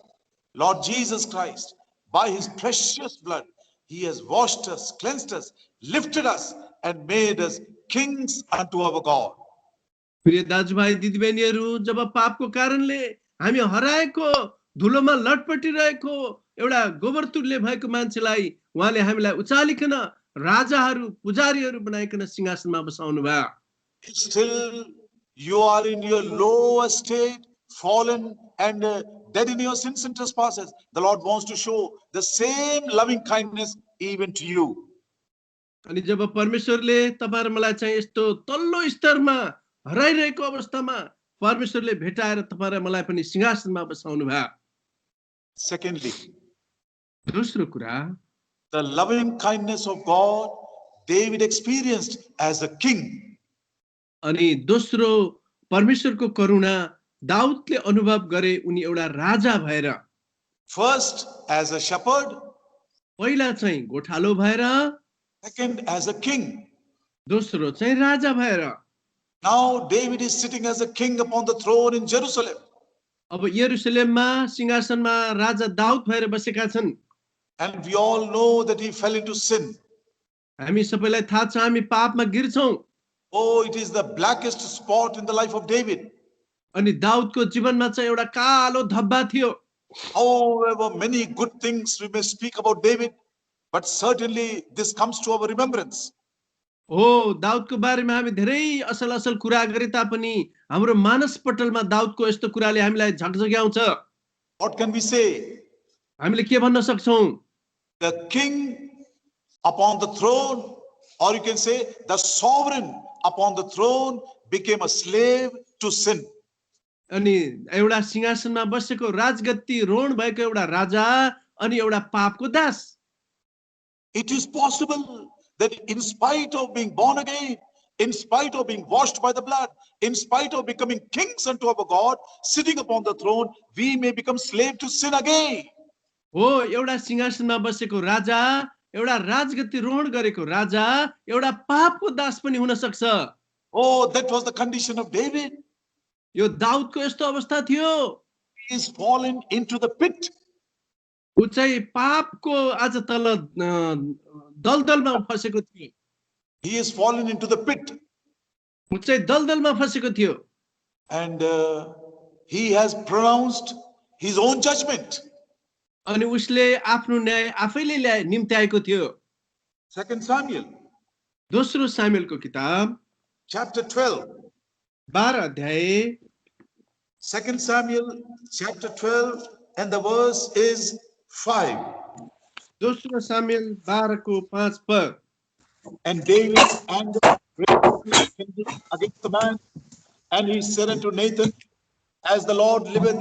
Lord Jesus Christ, by his precious blood, he has washed us, cleansed us, lifted us, and made us kings unto our God. प्रिय दाजुभाइ दिदीबहिनीहरू, जब पापको कारणले हामी हराएको धुलोमा लटपटिरहेको एउटा गोबर तुल्य भएको मान्छेलाई उहाँले हामीलाई उचालिकन राजाहरू पुजारीहरू बनाइकन सिंहासनमा बसाउनु भयो। Still you are in your lower state, fallen and dead in your sins and trespasses. The Lord wants to show the same loving kindness even to you. अनि जब परमेश्वरले तपाईहरु मलाई चाहिँ यस्तो तल्लो स्तरमा हराइरहेको अवस्थामा परमेश्वरले भेटाएर तपाईहरु मलाई पनि सिंहासनमा बसाउनु भयो। Secondly, दोस्रो कुरा, the loving kindness of God David experienced as a king. अनि दोस्रो परमेश्वरको करुणा दाउदले अनुभव गरे उनी एउटा राजा भएर। First as a shepherd, पहिला चाहिँ गोठालो भएर, second as a king. दोस्रो चाहिँ राजा भएर। Now David is sitting as a king upon the throne in Jerusalem. अब यरुशलेममा सिंहासनमा राजा दाउद भएर बसेका छन्। And we all know that he fell into sin. हामी सबैलाई थाहा छ हामी पापमा गिर्छौं। Oh, it is the blackest spot in the life of David. अनि दाउदको जीवनमा चाहिँ एउटा कालो धब्बा थियो। However many good things we may speak about David, but certainly this comes to our remembrance. हो, दाउदको बारेमा हामी धेरै असल असल कुरा गरे तापनि हाम्रो मानस पटलमा दाउदको यस्तो कुराले हामीलाई झकझक्याउँछ। What can we say? हामीले के भन्न सक्छौं? The king upon the throne, or you can say the sovereign upon the throne, became a slave to sin. अनि एउटा सिंहासनमा बसेको राजगद्दी रोण भएको एउटा राजा अनि एउटा पापको दास। It is possible that in spite of being born again, in spite of being washed by the blood, in spite of becoming kings unto our God, sitting upon the throne, we may become slave to sin again. हो एउटा सिंहासनमा बसेको राजा, एउटा राजगद्दी रोहण गरेको राजा, एउटा पापको दास पनि हुन सक्छ। Oh, that was the condition of David. यो दाउदको यस्तो अवस्था थियो। He is fallen into the pit. ऊ चाहिँ पापको आज तल दलदलमा फसेको थियो। He is fallen into the pit. ऊ चाहिँ दलदलमा फसेको थियो। And he has pronounced his own judgment. अनि उसले आफ्नो न्याय आफैले निम्त्याएको थियो। 2 Samuel दोस्रो सामुएलको किताब chapter 12. 12 अध्याय 2 Samuel chapter 12 and the verse is 5. दोस्रो सामुएल 12 को 5 पद। And David's anger against the man, and he said unto Nathan, as the Lord liveth,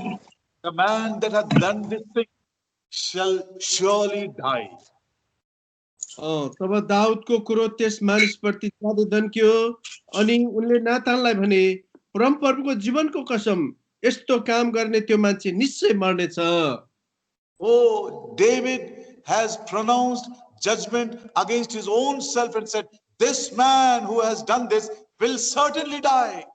the man that hath done this thing shall surely die. तब दाउदको क्रोध त्यस मानिसप्रति ज्यादै दन्क्यो अनि उनले नातानलाई भने, परमप्रभुको जीवनको कसम, यस्तो काम गर्ने त्यो मान्छे निश्चय मर्नेछ। Oh, David has pronounced judgment against his own self and said, this man who has done this will certainly die.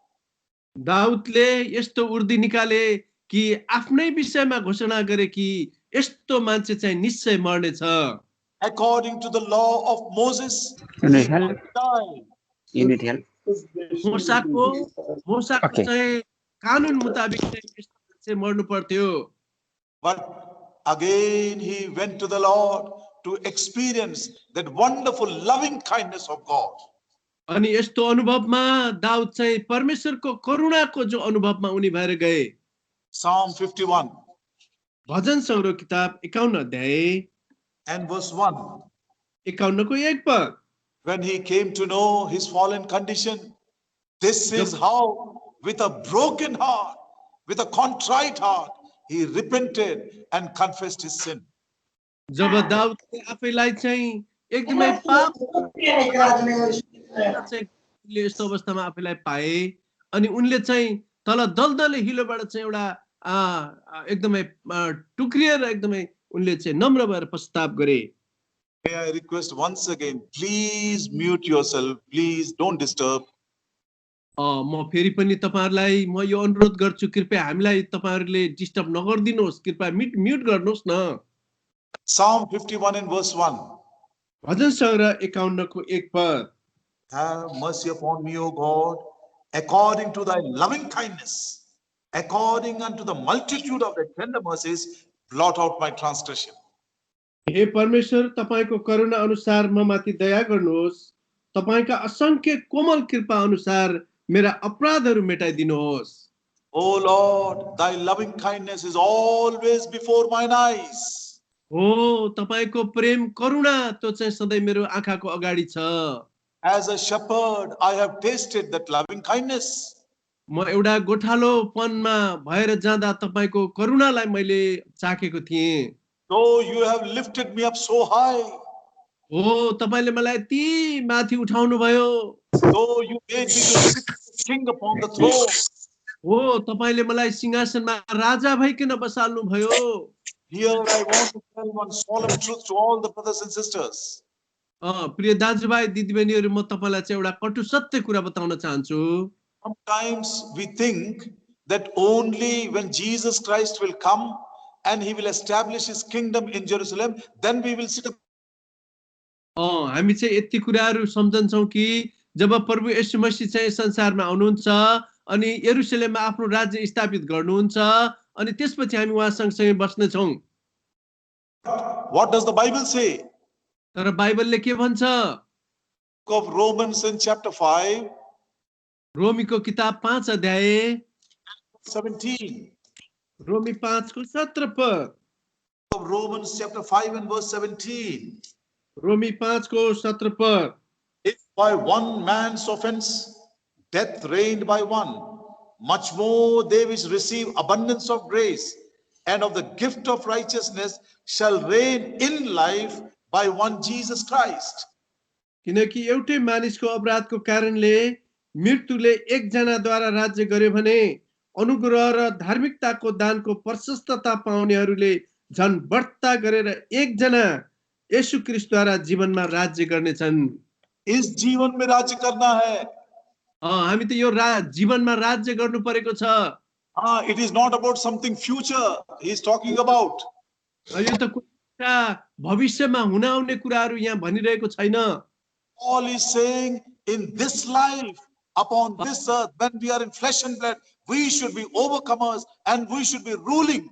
दाउदले यस्तो उर्दी निकाले कि आफ्नै विषयमा घोषणा गरे कि यस्तो मान्छे चाहिँ निश्चय मर्नेछ। According to the law of Moses, You need he help? will die. You need help? मोसाको Okay. चाहिँ कानुन मुताबिक चाहिँ यस्तो मान्छे मर्नु पर्थ्यो। But again he went to the Lord to experience that wonderful loving kindness of God. अनि यस्तो अनुभवमा दाउद चाहिँ परमेश्वरको करुणाको जो अनुभवमा उनी भएर गए। Psalm 51 भजन संग्रह किताब 51 अध्याय and verse 1. 51 को 1 पद। When he came to know his fallen condition, this is how, with a broken heart, with a contrite heart, he repented and confessed his sin. जब दाउदले आफैलाई चाहिँ एकदमै पाप चाहिँ यस्तो अवस्थामा आफैलाई पाए अनि उनले चाहिँ तल दलदल हिलोबाट चाहिँ एउटा एकदमै टुक्रिएर एकदमै उनले चाहिँ नम्र भएर पश्चाताप गरे। May I request once again, please mute yourself, please don't disturb. म फेरि पनि तपाईहरुलाई म यो अनुरोध गर्छु, कृपया हामीलाई तपाईहरुले डिस्टर्ब नगर्दिनुहोस्, कृपया म्युट गर्नुहोस् न। Psalm 51 and verse 1. भजन संग्रह 51 को 1 पद। Have mercy upon me, O God, according to thy loving kindness, according unto the multitude of thy tender mercies, blot out my transgression. हे परमेश्वर, तपाईको करुणा अनुसार म माथि दया गर्नुहोस्, तपाईका असंख्य कोमल कृपा अनुसार मेरा अपराधहरू मेटाइदिनुहोस्। O Lord, thy loving kindness is always before mine eyes. हो तपाईको प्रेम करुणा त्यो चाहिँ सधैँ मेरो आँखाको अगाडि छ। As a shepherd, I have tasted that loving kindness. म एउटा गोठालोपनमा भएर जाँदा तपाईको करुणालाई मैले चाखेको थिएँ। Though you have lifted me up so high, हो तपाईले मलाई यति माथि उठाउनु भयो। though you made me to sit king upon the throne, हो तपाईले मलाई सिंहासनमा राजा भइकन बसाल्नु भयो। here I want to tell one solemn truth to all the brothers and sisters. प्रिय दाजुभाइ दिदीबहिनीहरू, म तपाईलाई चाहिँ एउटा कटु सत्य कुरा बताउन चाहन्छु। Sometimes we think that only when Jesus Christ will come and he will establish his kingdom in Jerusalem, then we will sit up. हामी चाहिँ यति कुराहरू सम्झन्छौँ कि जब प्रभु येशू मसीह चाहिँ संसारमा आउनुहुन्छ अनि यरुशलेममा आफ्नो राज्य स्थापित गर्नुहुन्छ अनि त्यसपछि हामी उहाँसँग सँगै बस्ने छौँ। What does the Bible say? तर बाइबलले के भन्छ? Book of Romans in chapter 5, रोमीको किताब 5 अध्याय 17. रोमी 5 को 17 पद। Of Romans chapter 5 and verse 17. रोमी 5 को 17 पद। If by one man's offense death reigned by one, much more they which receive abundance of grace and of the gift of righteousness shall reign in life by one Jesus Christ. किनकि एउटै मानिसको अपराधको कारणले मृत्युले एकजनाद्वारा राज्य गर्यो भने अनुग्रह र धार्मिकताको दानको प्रशस्तता पाउनेहरूले झन् बढ्ता गरेर एकजना येशू ख्रीष्टद्वारा जीवनमा राज्य गर्नेछन्। इस जीवन में राज्य करना है। हामी त यो जीवनमा राज्य गर्नु परेको छ। It is not about something future he is talking about. यो त कुरा भविष्यमा हुन आउने कुराहरू यहाँ भनिरहेको छैन। Paul is saying in this life, upon this earth, when we are in flesh and blood, we should be overcomers and we should be ruling.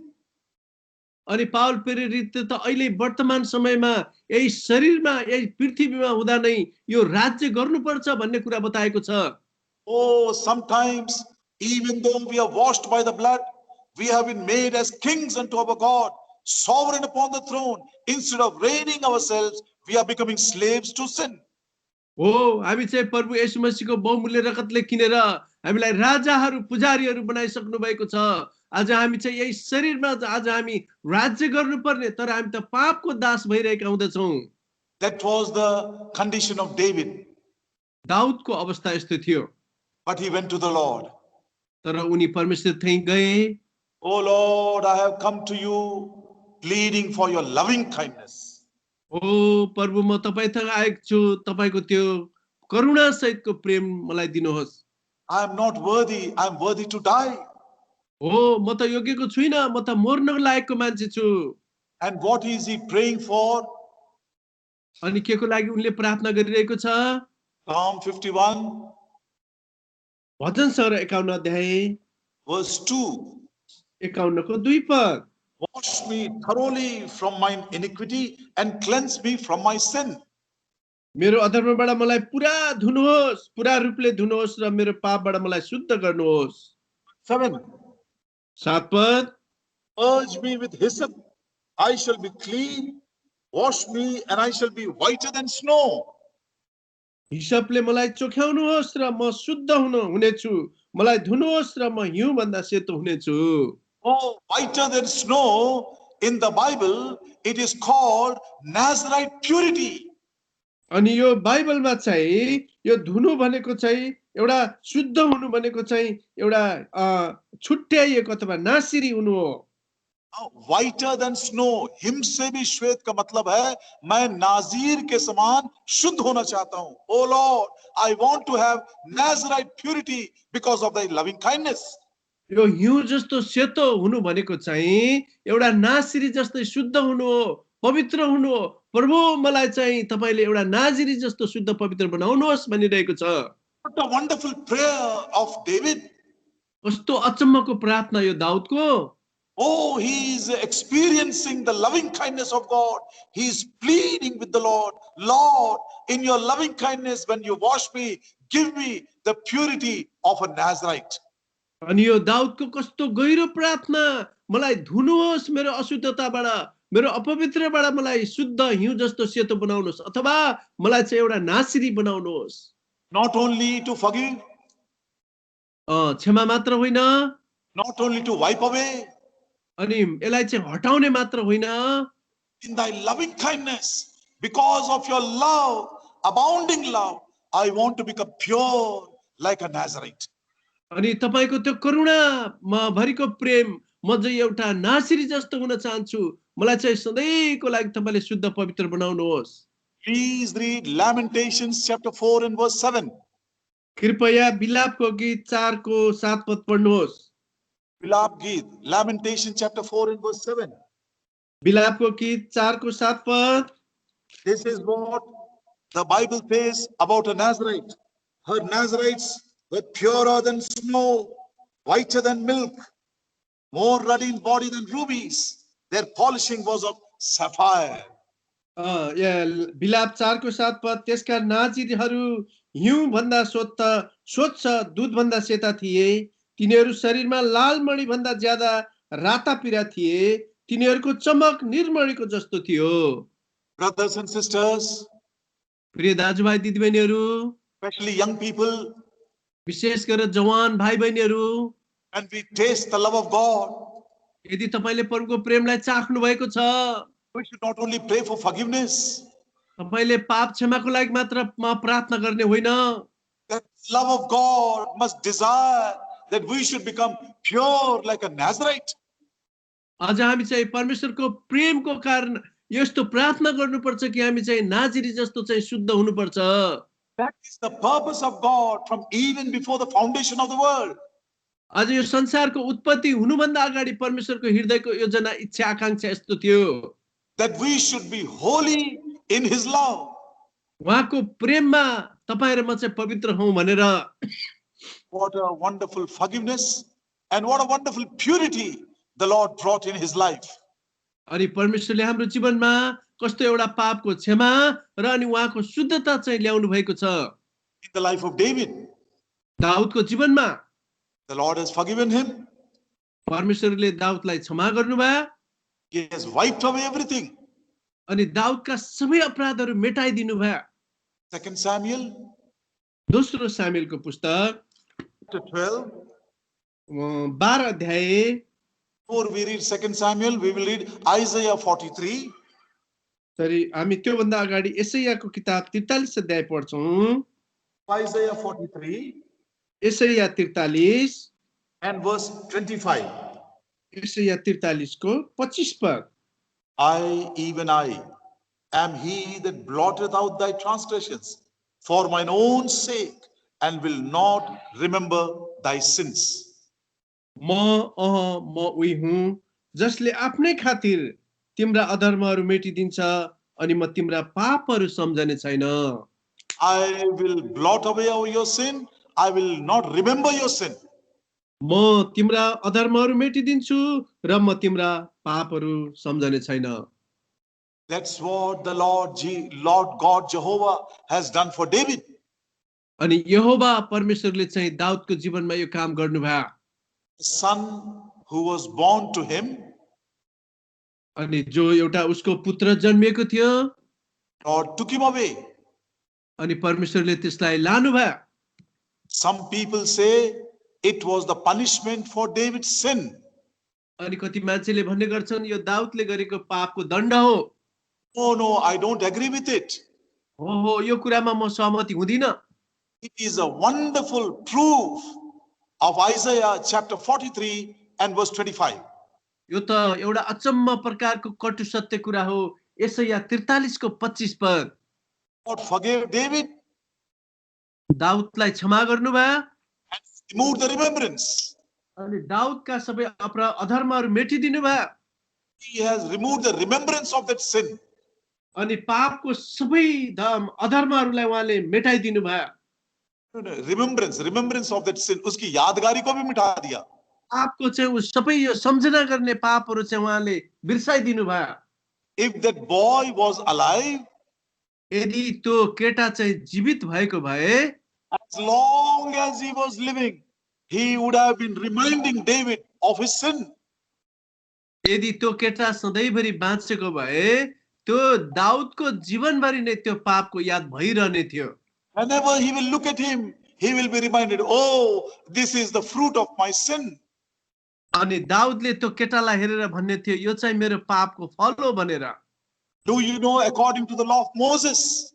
अनि पाउल प्रेरित त अहिले वर्तमान समयमा यही शरीरमा यही पृथ्वीमा हुँदा नै यो राज्य गर्नुपर्छ भन्ने कुरा बताएको छ। Oh, sometimes even though we are washed by the blood, we have been made as kings unto our God, sovereign upon the throne. Instead of reigning ourselves, we are becoming slaves to sin. हो, हामी चाहिँ प्रभु येशू मसीहको बहुमूल्य रगतले किनेर हामीलाई राजाहरू पुजारीहरू बनाइसक्नु भएको छ। आज हामी चाहिँ यही शरीरमा आज हामी राज्य गर्नुपर्ने, तर हामी त पापको दास भइरहेका हुँदछौँ। That was the condition of David. दाउदको अवस्था यस्तो थियो। But he went to the Lord. तर उनी परमेश्वर त्यहीँ गए। Oh Lord, I have come to you pleading for your loving kindness. ओ प्रभु, म तपाईँ थक आएको छु, तपाईको त्यो करुणा सहितको प्रेम मलाई दिनुहोस्। I am not worthy, I am worthy to die. हो, म त योग्यको छुइनँ, म त मर्न लायकको मान्छे छु। And what is he praying for? अनि के को लागि उनले प्रार्थना गरिरहेको छ? Psalm 51 भजन सर 51 अध्याय verse 2. 51 को 2 पद। Wash me thoroughly from mine iniquity and cleanse me from my sin. मेरो अधर्मबाट मलाई पुरा धुनुहोस्, पुरा रूपले धुनुहोस् र मेरो पापबाट मलाई शुद्ध गर्नुहोस्। 7. 7 पद। Purge me with hyssop, I shall be clean. Wash me and I shall be whiter than snow. हिसाबले मलाई चोख्याउनुहोस् र म शुद्ध हुनेछु, मलाई धुनुहोस् र म हिउँ भन्दा सेतो हुनेछु। Oh, whiter than snow in the Bible, it is called Nazarite purity. अनि यो बाइबलमा चाहिँ यो धुनु भनेको चाहिँ एउटा शुद्ध हुनु भनेको चाहिँ एउटा छुट्याइएको अथवा नासिरी हुनु हो। Whiter than snow, हिमसे भी श्वेत का मतलब है मैं नाजीर के समान शुद्ध होना चाहता हूं। Oh Lord, I want to have Nazarite purity because of thy loving kindness. यो हिउँ जस्तो सेतो हुनु भनेको चाहिँ एउटा नासिरी जस्तै शुद्ध हुनु हो, पवित्र हुनु हो। प्रभु, मलाई चाहिँ तपाईले एउटा नाजिरी जस्तो शुद्ध पवित्र बनाउनुहोस् भनिरहेको छ। What a wonderful prayer of David. कस्तो अचम्मको प्रार्थना यो दाउदको। Oh, he is experiencing the loving kindness of God. He is pleading with the Lord. Lord, in your loving kindness, when you wash me, give me the purity of a Nazarite. अनि यो दाउदको कस्तो गहिरो प्रार्थना, मलाई धुनुहोस् मेरो अशुद्धताबाट, मेरो अपवित्रबाट मलाई शुद्ध हिउँ जस्तो सेतो बनाउनुहोस्, अथवा मलाई चाहिँ एउटा नासिरी बनाउनुहोस्। Not only to forgive, क्षमा मात्र होइन, not only to wipe away, अनि यसलाई चाहिँ हटाउने मात्र होइन, in thy loving kindness, because of your love, abounding love, I want to become pure like a Nazarite. अनि तपाईको त्यो करुणामा भरिको प्रेम, म चाहिँ एउटा नासिरी जस्तो हुन चाहन्छु, मलाई चाहिँ सधैँको लागि तपाईले शुद्ध पवित्र बनाउनुहोस्। Please read Lamentations chapter 4 and verse 7. कृपया विलापको गीत 4 को 7 पद पढ्नुहोस्। विलाप गीत, Lamentation chapter 4 and verse 7. विलापको गीत 4 को 7 पद। This is what the Bible says about a Nazarite. Her Nazarites were purer than snow, whiter than milk, more ruddy in body than rubies. Their polishing was of sapphire. विलाप 4 को 7 पद। त्यसका नाजिरहरू हिउँ भन्दा स्वच्छ दूध भन्दा सेता थिए, तिनीहरू शरीरमा लाल मणि भन्दा ज्यादा राता पीरा थिए, तिनीहरूको चमक निर्मणीको जस्तो थियो। Brothers and sisters, प्रिय दाजुभाइ दिदीबहिनीहरू, especially young people, विशेष गरेर जवान भाइ बहिनीहरू, when we taste the love of God, यदि तपाईले प्रभुको प्रेमलाई चाख्नु भएको छ, we should not only pray for forgiveness, तपाईले पाप क्षमाको लागि मात्र प्रार्थना गर्ने होइन, That love of God must desire that we should become pure like a Nazarite. अझ हामी चाहिँ परमेश्वरको प्रेमको कारण यस्तो प्रार्थना गर्नुपर्छ कि हामी चाहिँ नाजिरी जस्तो चाहिँ शुद्ध हुनुपर्छ। That is the purpose of God from even before the foundation of the world. अझ यो संसारको उत्पत्ति हुनुभन्दा अगाडि परमेश्वरको हृदयको योजना, इच्छा, आकांक्षा यस्तो थियो That we should be holy in His love. उहाँको प्रेममा तपाईँ र म चाहिँ पवित्र हौं भनेर। What a wonderful forgiveness and what a wonderful purity the Lord brought in His life. अनि परमेश्वरले हाम्रो जीवनमा कस्तो एउटा पापको क्षमा र अनि उहाँको शुद्धता चाहिँ ल्याउनु भएको छ। In the life of David, दाउदको जीवनमा the Lord has forgiven him. परमेश्वरले दाउदलाई क्षमा गर्नुभयो He has wiped away everything. अनि दाउदका सबै अपराधहरू मेटाइदिनु भयो। 2 Samuel दोस्रो सामुएलको पुस्तक chapter 12. 12 अध्याय। Before we read 2 Samuel, we will read Isaiah 43. Sorry, हामी त्योभन्दा अगाडि यशायाको किताब 43 अध्याय पढ्छौं। Isaiah 43 यशाया 43 and verse 25. यशाया 43 को 25 पद। I, even I, am he that blotteth out thy transgressions for mine own sake, and will not remember thy sins. म उही हुँ जसले आफ्नै खातिर तिम्रा अधर्महरू मेटिदिन्छ अनि म तिम्रा पापहरू सम्झने छैन। I will blot away your sin. I will not remember your sin. म तिम्रा अधर्महरू मेटिदिन्छु र म तिम्रा पापहरू सम्झने छैन। That's what the Lord God Jehovah has done for David. अनि यहोवा परमेश्वरले चाहिँ दाउदको जीवनमा यो काम गर्नुभयो। The son who was born to him, अनि जो एउटा उसको पुत्र जन्मिएको थियो, Lord took him away. अनि परमेश्वरले त्यसलाई लानुभयो। Some people say it was the punishment for David's sin. अनि कति मान्छेले भन्ने गर्छन् यो दाउदले गरेको पापको दण्ड हो। No, I don't agree with it. हो, यो कुरामा म सहमति हुँदिन। It is a wonderful proof of Isaiah chapter 43 and verse 25. यो त एउटा अचम्म प्रकारको कटु सत्य कुरा हो। यशाया 43 को 25 पद। God forgave David दाउदलाई क्षमा गर्नुभयो and removed the remembrance. अनि दाउदका सबै अधर्महरू मेटिदिनु भयो। He has removed the remembrance of that sin. अनि पापको सबै अधर्महरूलाई उहाँले मेटाइदिनु भयो। Remembrance of that sin. उसकी यादगारी को भी मिटा दिया. पापको चाहिँ उस सबै यो सम्झना गर्ने पापहरू चाहिँ उहाँले बिर्साइदिनु भयो। If that boy was alive, यदि त्यो केटा चाहिँ जीवित भएको भए, as long as he was living, he would have been reminding David of his sin. यदि त्यो केटा सधैँभरि बाँचेको भए त्यो दाउदको जीवनभरि नै त्यो पापको याद भइरहने थियो। Whenever he will look at him, he will be reminded, oh, this is the fruit of my sin. अनि दाउदले त्यो केटालाई हेरेर भन्ने थियो यो चाहिँ मेरो पापको फल हो भनेर। Do you know, according to the law of Moses,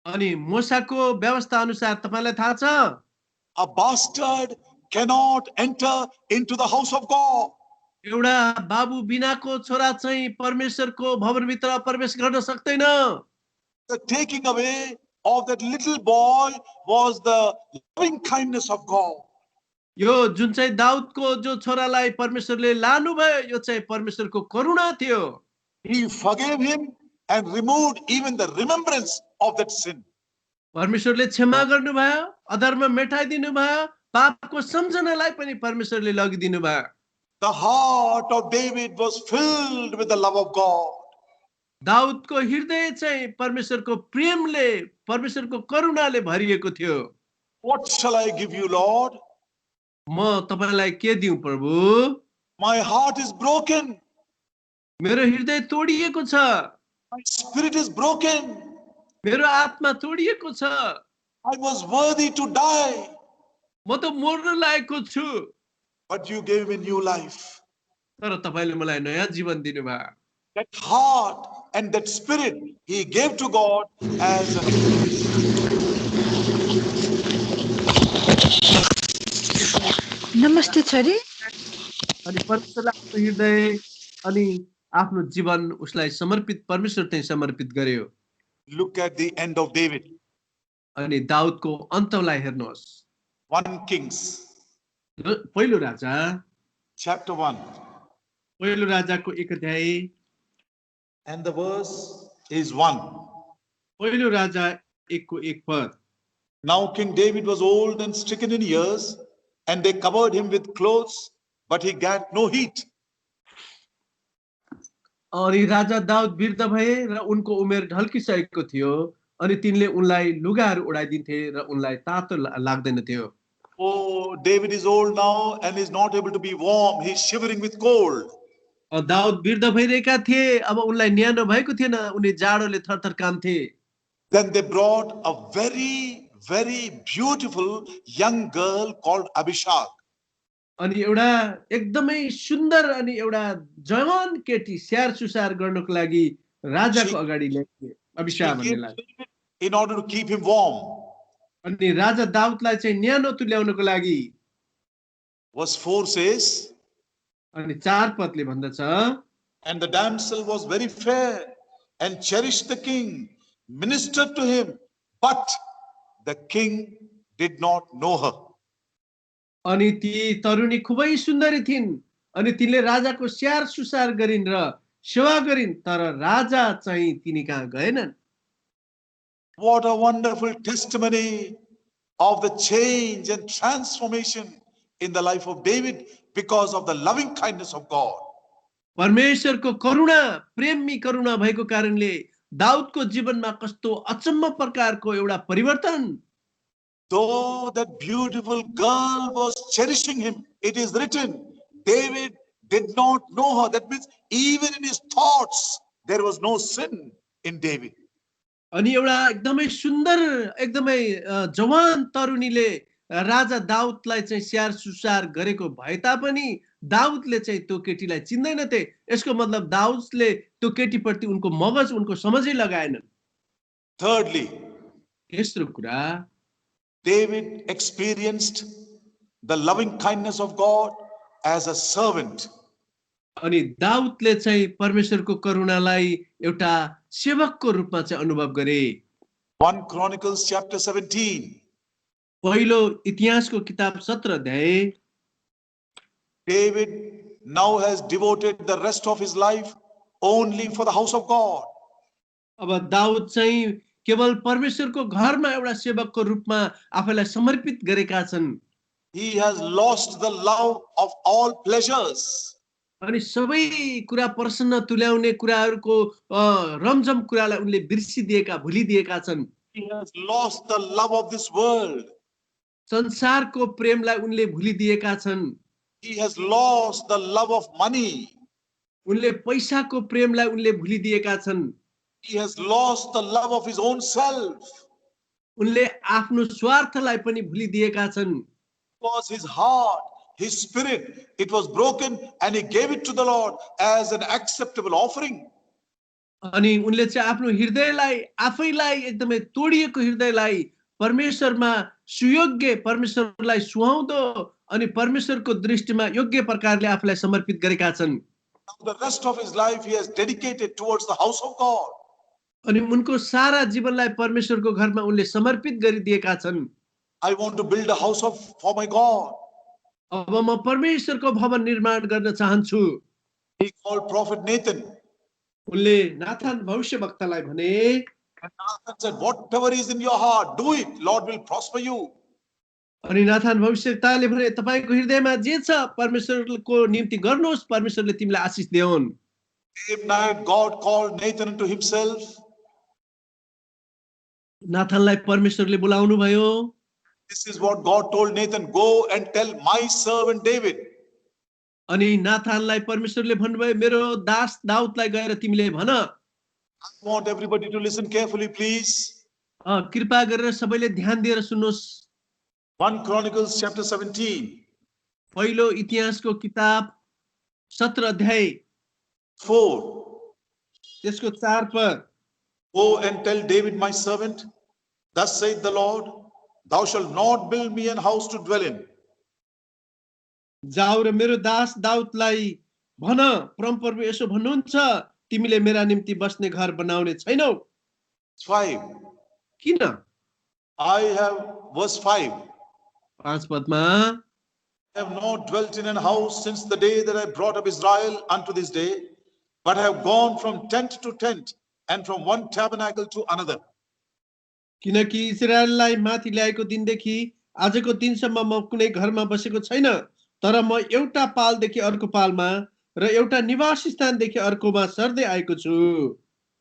अनि मूसाको व्यवस्था अनुसार तपाईलाई थाहा छ a bastard cannot enter into the house of God. एउटा बाबु बिनाको छोरा चाहिँ परमेश्वरको भवनभित्र प्रवेश गर्न सक्दैन। The taking away of that little boy was the loving kindness of God. यो जुन चाहिँ दाउदको जो छोरालाई परमेश्वरले लानुभयो यो चाहिँ परमेश्वरको करुणा थियो। He forgave him and removed even the remembrance of that sin. परमेश्वरले क्षमा गर्नुभयो, अधर्म मेटाइदिनु भयो, पापको सम्झनालाई पनि परमेश्वरले लगिदिनु भयो। The heart of David was filled with the love of God. दाउदको हृदय चाहिँ परमेश्वरको प्रेमले, परमेश्वरको करुणाले भरिएको थियो। What shall I give you, Lord? म तपाईलाई के दिउँ प्रभु? My heart is broken. मेरो हृदय तोडिएको छ। My spirit is broken. मेरो आत्मा तोडिएको छ। I was worthy to die, म त मर्न लायकको छु। but you gave me new life. तर तपाईले मलाई नयाँ जीवन दिनुभयो। That heart and that spirit he gave to God as a नमस्ते छोरी अनि परमेश्वरलाई आफ्नो हृदय अनि आफ्नो जीवन उसलाई समर्पित परमेश्वर चाहिँ समर्पित गर्यो। look at the end of David. अनि दाउदको अन्तलाई हेर्नुहोस्। 1 Kings पहिलो राजा chapter 1 पहिलो राजाको 1 अध्याय and the verse is 1. पहिलो राजा 1 को 1 पद। Now King David was old and stricken in years, and they covered him with clothes, but he got no heat. अनि राजा दाउद वृद्ध भए र उनको उमेर ढल्किसकेको थियो अनि तिनले उनलाई लुगाहरू उडाइदिन्थे र उनलाई तातो लाग्दैन थियो। Oh, David is old now and is not able to be warm. He's shivering with cold. Daud वृद्ध भइरहेका थिए, अब उनलाई न्यानो भएको थिएन, उनी जाडोले थरथर काम्थे। Then they brought a very, very beautiful young girl called Abishag. अनि एउटा एकदमै सुन्दर अनि एउटा जवान केटी स्याहार सुसार गर्नको लागि राजाको अगाडि ल्याए Abhishek भन्नेलाई। In order to keep him warm. अनि राजा दाउदलाई चाहिँ न्यानो तुल्याउनको लागि। Verse 4 says, अनि 4 पदले भन्दछ, and the damsel was very fair and cherished the king, ministered to him, but the king did not know her. अनि ती तरुणी खुबै सुन्दरी थिइन् अनि तिनले राजाको स्याहार सुसार गरिन् र सेवा गरिन्, तर राजा चाहिँ तिनी कहाँ गएनन्। What a wonderful testimony of the change and transformation in the life of David because of the loving kindness of God. परमेश्वरको करुणा, प्रेमी करुणा भएको कारणले दाउदको जीवनमा कस्तो अचम्म प्रकारको एउटा परिवर्तन। Though that beautiful girl was cherishing him, it is written, David did not know her. That means even in his thoughts, there was no sin in David. अनि एउटा एकदमै सुन्दर एकदमै जवान तरुणीले राजा दाउदलाई चाहिँ स्याहार सुसार गरेको भए तापनि दाउदले चाहिँ त्यो केटीलाई चिन्दैनथे। यसको मतलब दाउदले त्यो केटीप्रति उनको मगज उनको समझै लगाएनन्। Thirdly, तेस्रो कुरा, David experienced the loving kindness of God as a servant. अनि दाउदले चाहिँ परमेश्वरको करुणालाई एउटा सेवकको रूपमा चाहिँ अनुभव गरे। 1 Chronicles chapter 17. पहिलो इतिहासको किताब 17 अध्याय। David now has devoted the rest of his life only for the house of God. अब दाउद चाहिँ केवल परमेश्वरको घरमा एउटा सेवकको रूपमा आफैलाई समर्पित गरेका छन्। He has lost the love of all pleasures. अनि सबै कुरा प्रसन्न तुल्याउने कुराहरूको रमझम कुरालाई उनले बिर्सिदिएका, भुलिदिएका छन्। He has lost the love of this world. संसारको प्रेमलाई उनले भुलिदिएका छन्। He has lost the love of money. उनले पैसाको प्रेमलाई उनले भुलिदिएका छन्। He has lost the love of his own self. उनले आफ्नो स्वार्थलाई पनि भुलिदिएका छन्। Was his heart, his spirit, it was broken and he gave it to the Lord as an acceptable offering. अनि उनले चाहिँ आफ्नो हृदयलाई, आफैलाई एकदमै तोडिएको हृदयलाई परमेश्वरमा सुयोग्य, परमेश्वरलाई सुहाउँदो अनि परमेश्वरको दृष्टिमा योग्य प्रकारले आफूलाई समर्पित गरेका छन्। The rest of his life he has dedicated towards the house of God. अनि उनको सारा जीवनलाई परमेश्वरको घरमा उनले समर्पित गरिदिएका छन्। I want to build a house for my God. अब म परमेश्वरको भवन निर्माण गर्न चाहन्छु। He called prophet Nathan. उनले नाथान भविष्यवक्तालाई भने, And Nathan said, whatever is in your heart, do it. Lord will prosper you. अनि नाथान भविष्यवक्ताले भने तपाईको हृदयमा जे छ परमेश्वरको निम्ति गर्नुहोस्, परमेश्वरले तिमीलाई आशीष देऊन्। Same night God called Nathan to himself. नाथानलाई परमेश्वरले बोलाउनु भयो। This is what God told Nathan, go and tell my servant David. अनि नाथानलाई परमेश्वरले भन्नुभयो मेरो दास दाउदलाई गएर तिमीले भन। I want everybody to listen carefully, please. कृपा गरेर सबैले ध्यान दिएर सुन्नुहोस्। 1 Chronicles chapter 17. पहिलो इतिहासको किताब 17 अध्याय 4. त्यसको 4 पद, Go and tell David my servant, thus saith the Lord, thou shalt not build me an house to dwell in. जाऊ र मेरो दास दाउदलाई भन, परमप्रभु यसो भन्नुहुन्छ, तिमीले मेरा निम्ति बस्ने घर बनाउने छैनौ। 5. किन? I have, verse 5, 5 पदमा, I have not dwelt in an house since the day that I brought up Israel unto this day, but have gone from tent to tent and from one tabernacle to another. किनकि इजरायललाई माथि ल्याएको दिनदेखि आजको दिनसम्म म कुनै घरमा बसेको छैन, तर म एउटा पालदेखि अर्को पालमा र एउटा निवास स्थानदेखि अर्कोमा सर्दै आएको छु।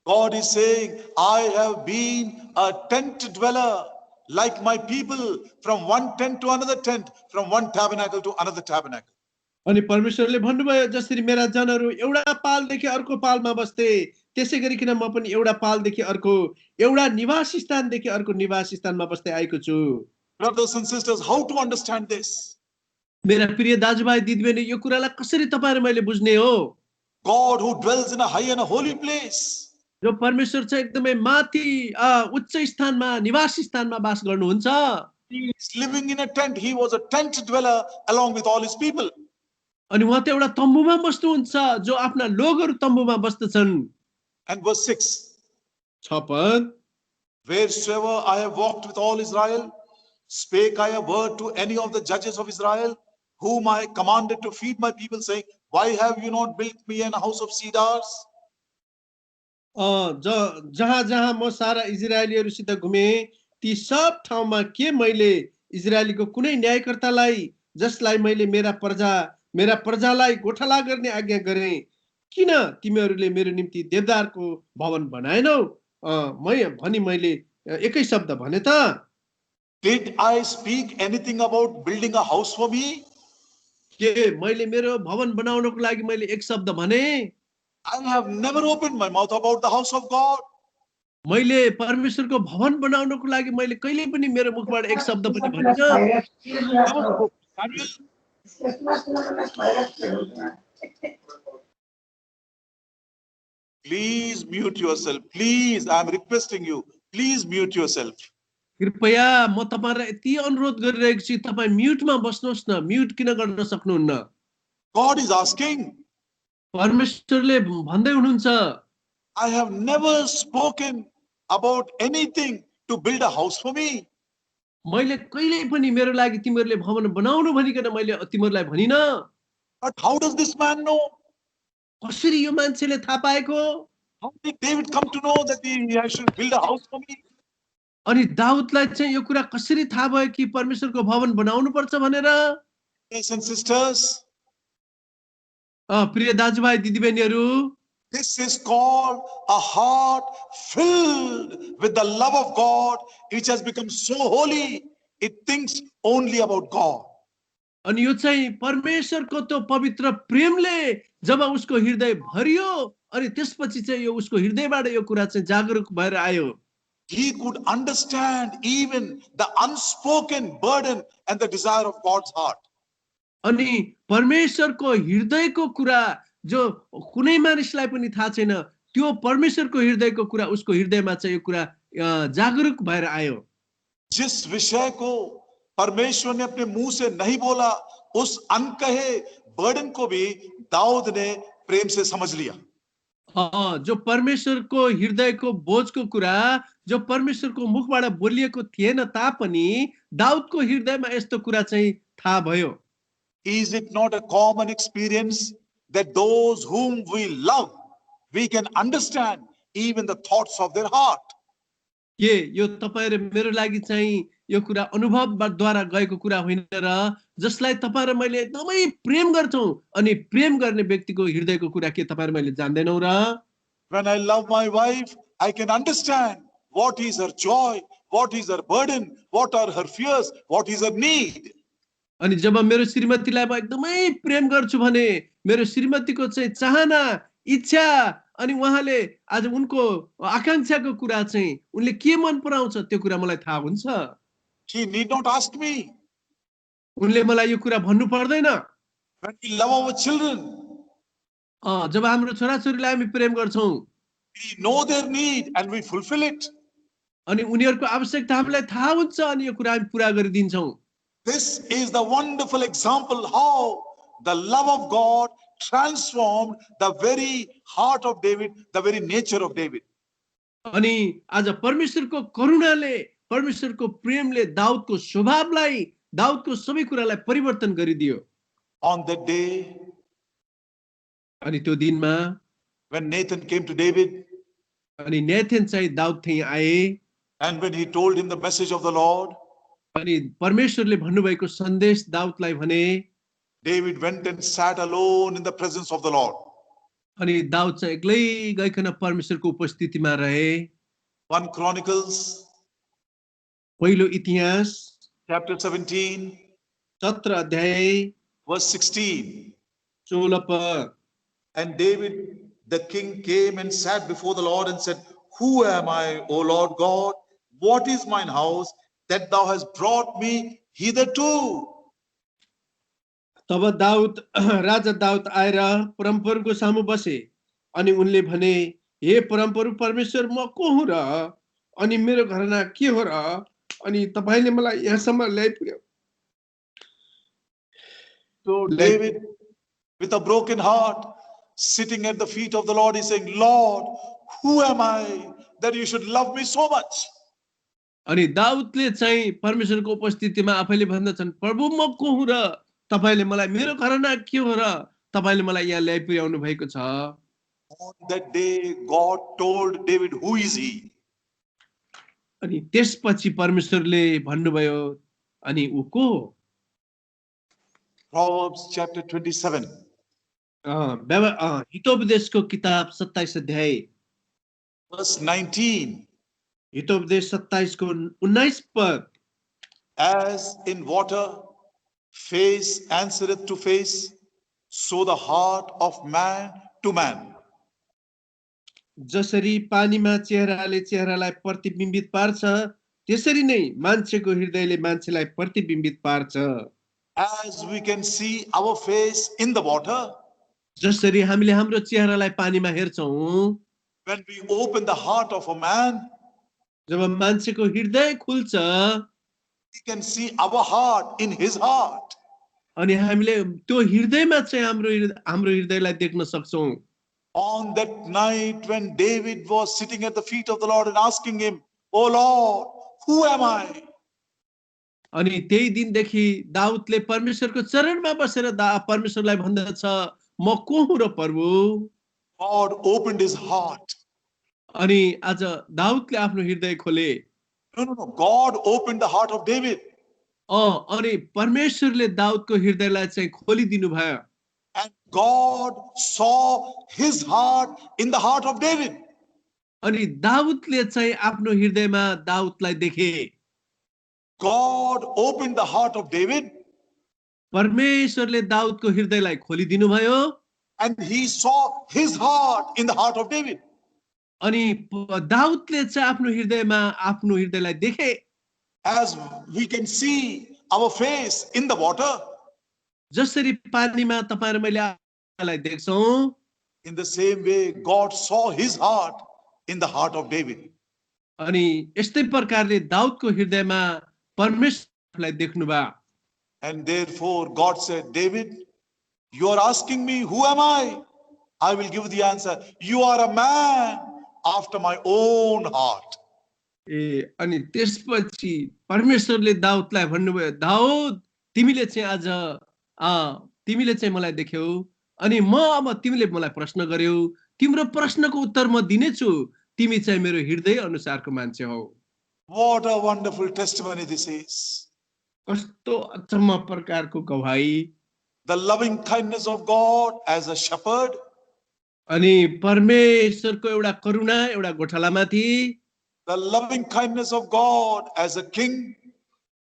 God is saying, I have been a tent dweller like my people, from one tent to another tent, from one tabernacle to another tabernacle. अनि परमेश्वरले भन्नुभयो, जसरी मेरा जनहरू एउटा पालदेखि अर्को पालमा बस्थे, त्यसै गरिकन म पनि एउटा पालदेखि अर्को, एउटा निवास स्थानदेखि अर्को निवास स्थानमा बस्दै आएको छु। Brothers and sisters, how to understand this? मेरा प्रिय दाजुभाइ दिदीबहिनी, यो कुरालाई कसरी तपाईहरु मैले बुझ्ने हो? God who dwells in a high and a holy place, जो परमेश्वर चाहिँ एकदमै माथि उच्च स्थानमा, निवास स्थानमा वास गर्नुहुन्छ। he is living in a tent. He was a tent dweller along with all his people. अनि उहाँ त एउटा तम्बुमा बस्नुहुन्छ, जो आफ्ना लोगहरु तम्बुमा बस्दछन्। And verse 6, 6 पद, wheresoever I have walked with all Israel, spake I a word to any of the judges of Israel, whom I commanded to feed my people, saying, why have you not built me an house of cedars? जहाँ जहाँ म सारा इजरायलीहरुसित घुमे, ती सब ठाउँमा के मैले इजरायलीको कुनै न्यायकर्तालाई, जसलाई मैले मेरा प्रजालाई गोठाला गर्ने आज्ञा गरे, किन तिमीहरूले मेरो निम्ति देवदारको भवन बनाएनौ? मैले एकै शब्द भने त? Did I speak anything about building a house for me? के मैले मेरो भवन बनाउनको लागि मैले एक शब्द भने? I have never opened my mouth about the house of God. मैले परमेश्वरको भवन बनाउनको लागि मैले कहिले पनि मेरो मुखबाट एक शब्द पनि भनिन। Please mute yourself. Please, I am requesting you. Please mute yourself. कृपया म तपाईहरुलाई यति अनुरोध गरिरहेको छु, तपाई म्युटमा बस्नुहोस् न। म्युट किन गर्न सक्नुहुन्न? God is asking, परमेश्वरले भन्दै हुनुहुन्छ, I have never spoken about anything to build a house for me. मैले कहिल्यै पनि मेरो लागि तिमीहरूले भवन बनाउनु भनिकन मैले तिमीहरूलाई भनिन। But how does this man know? कसरी यो मान्छेले थाहा पाएको? How did David come to know that he should build a house for me? अनि दाउदलाई चाहिँ यो कुरा कसरी थाहा भयो कि परमेश्वरको भवन बनाउनु पर्छ भनेर? Brothers and sisters, प्रिय दाजुभाइ दिदीबहिनीहरू, this is called a heart filled with the love of God, which has become so holy, it thinks only about God. अनि यो चाहिँ परमेश्वरको त्यो पवित्र प्रेमले जब उसको हृदय भरियो, अनि त्यसपछि चाहिँ यो उसको हृदयबाट यो कुरा चाहिँ जागरुक भएर आयो। He could understand even the unspoken burden and the desire of God's heart. अनि परमेश्वरको हृदयको कुरा जो कुनै मानिसलाई पनि थाहा छैन, त्यो परमेश्वरको हृदयको कुरा उसको हृदयमा चाहिँ यो कुरा जागरुक भएर आयो। जिस विषय को परमेश्वर ने अपने मुंह से नहीं बोला, उस अनकहे बर्डन को भी दाऊद ने प्रेम से समझ लिया। जो परमेश्वरको हृदयको बोझको कुरा जो परमेश्वरको मुखबाट बोलिएको थिएन तापनि दाऊदको हृदयमा यस्तो कुरा चाहिँ थाहा भयो। Is it not a common experience that those whom we love, we can understand even the thoughts of their heart? के यो तपाईहरु मेरो लागि चाहिँ यो कुरा अनुभवद्वारा गएको कुरा होइन र? जसलाई तपाईं र मैले एकदमै प्रेम गर्छौं, अनि प्रेम गर्ने व्यक्तिको हृदयको कुरा के तपाईं र मैले जान्दैनौ र? When I love my wife, I can understand what is her joy, what is her burden, what are her fears, what is her need. अनि जब मेरो श्रीमतीलाई म एकदमै प्रेम गर्छु भने मेरो श्रीमतीको चाहिँ चाहना, इच्छा, अनि उहाँले आज उनको आकांक्षाको कुरा चाहिँ उनले के मन पराउँछ त्यो कुरा मलाई थाहा हुन्छ। She need not ask me. उनले मलाई यो कुरा भन्नु पर्दैन। When we love our children, जब हाम्रो छोराछोरीलाई हामी प्रेम गर्छौं, We know their need and we fulfill it. अनि उनीहरूको आवश्यकता हामीलाई थाहा हुन्छ अनि यो कुरा हामी पुरा गरिदिन्छौँ। This is the wonderful example how the love of God transformed the very heart of David, the very nature of David. अनि आज परमेश्वरको करुणाले, परमेश्वरको प्रेमले दाउदको स्वभावलाई, दाउदको सबै कुरालाई परिवर्तन गरिदियो। On that day, अनि त्यो दिनमा when Nathan came to David अनि नेथन चाहिँ दाउद थिए आए and when he told him the message of the Lord, अनि परमेश्वरले भन्नुभएको सन्देश दाउदलाई भने, David went and sat alone in the presence of the Lord. अनि दाउद चाहिँ एक्लै गइकन परमेश्वरको उपस्थितिमा रहे। 1 Chronicles पहिलो इतिहास chapter 17 17 अध्याय verse 16. 16 पद। And David the king came and sat before the Lord and said, Who am I, O Lord God? What is mine house that thou hast brought me hitherto? तब दाउद राजा दाउद आएर परमप्रभुको सामु बसे अनि उनले भने, हे परमप्रभु परमेश्वर, म को हुँ र अनि मेरो घरना के हो र अनि तपाईले मलाई यहाँसम्म ल्याइपुर्यो। So David, with a broken heart, sitting at the feet of the Lord, is saying, Lord, who am I that you should love me so much? अनि दाउदले चाहिँ परमेश्वरको उपस्थितिमा आफैले भन्दछन्, प्रभु म को हुँ र तपाईले मलाई, मेरो घरना के हो र तपाईले मलाई यहाँ ल्याइपुर्याउनु भएको छ। On that day, God told David, who is he? अनि त्यसपछि परमेश्वरले भन्नुभयो, अनि ऊ को हो? Proverbs chapter 27. हितोपदेशको किताब 27 अध्याय Verse 19. हितोपदेश 27 को 19 पद। As in water, face answereth to face, so the heart of man to man. जसरी पानीमा चेहराले चेहरालाई प्रतिबिम्बित पार्छ, त्यसरी नै मान्छेको हृदयले मान्छेलाई प्रतिबिम्बित पार्छ। As we can see our face in the water, जसरी हामीले हाम्रो चेहरालाई पानीमा हेर्छौं, when we open the heart of a man, जब मान्छेको हृदय खुल्छ, we can see our heart in his heart. अनि हामीले त्यो हृदयमा चाहिँ हाम्रो हृदयलाई देख्न सक्छौं। On that night when David was sitting at the feet of the Lord and asking him, "Oh Lord, who am I?" अनि त्यही दिनदेखि दाउदले परमेश्वरको चरणमा बसेर परमेश्वरलाई भन्दछ, म को हुँ र प्रभु? God opened his heart. अनि आज दाउदले आफ्नो हृदय खोले। No. God opened the heart of David. अनि परमेश्वरले दाउदको हृदयलाई चाहिँ खोलिदिनु भयो। And God saw his heart in the heart of David. अनि दाउदले चाहिँ आफ्नो हृदयमा दाउदलाई देखे। God opened the heart of David. परमेश्वरले दाउदको हृदयलाई खोलिदिनु भयो। And he saw his heart in the heart of David. अनि दाउदले चाहिँ आफ्नो हृदयमा आफ्नो हृदयलाई देखे। As we can see our face in the water, जसरी पानीमा तपाईं र मैले आफूलाई देख्छौं, in the same way God saw his heart in the heart of David. अनि यस्तै प्रकारले दाउदको हृदयमा परमेश्वरलाई देख्नुभयो। And therefore God said, David, you are asking me, who am I? I will give the answer. You are a man after my own heart. अनि त्यसपछि परमेश्वरले दाउदलाई भन्नुभयो, दाउद, तिमीले चाहिँ आज तिमीले चाहिँ मलाई देख्यौ अनि म अब तिमीले मलाई प्रश्न गर्यौ, तिम्रो प्रश्नको उत्तर म दिनेछु, तिमी चाहिँ मेरो हृदय अनुसारको मान्छे हौ। What a wonderful testimony this is. कस्तो अचम्म प्रकारको गवाही। The loving kindness of God as a shepherd. अनि परमेश्वरको एउटा करुणा एउटा गोठालामाथि, The loving kindness of God as a king.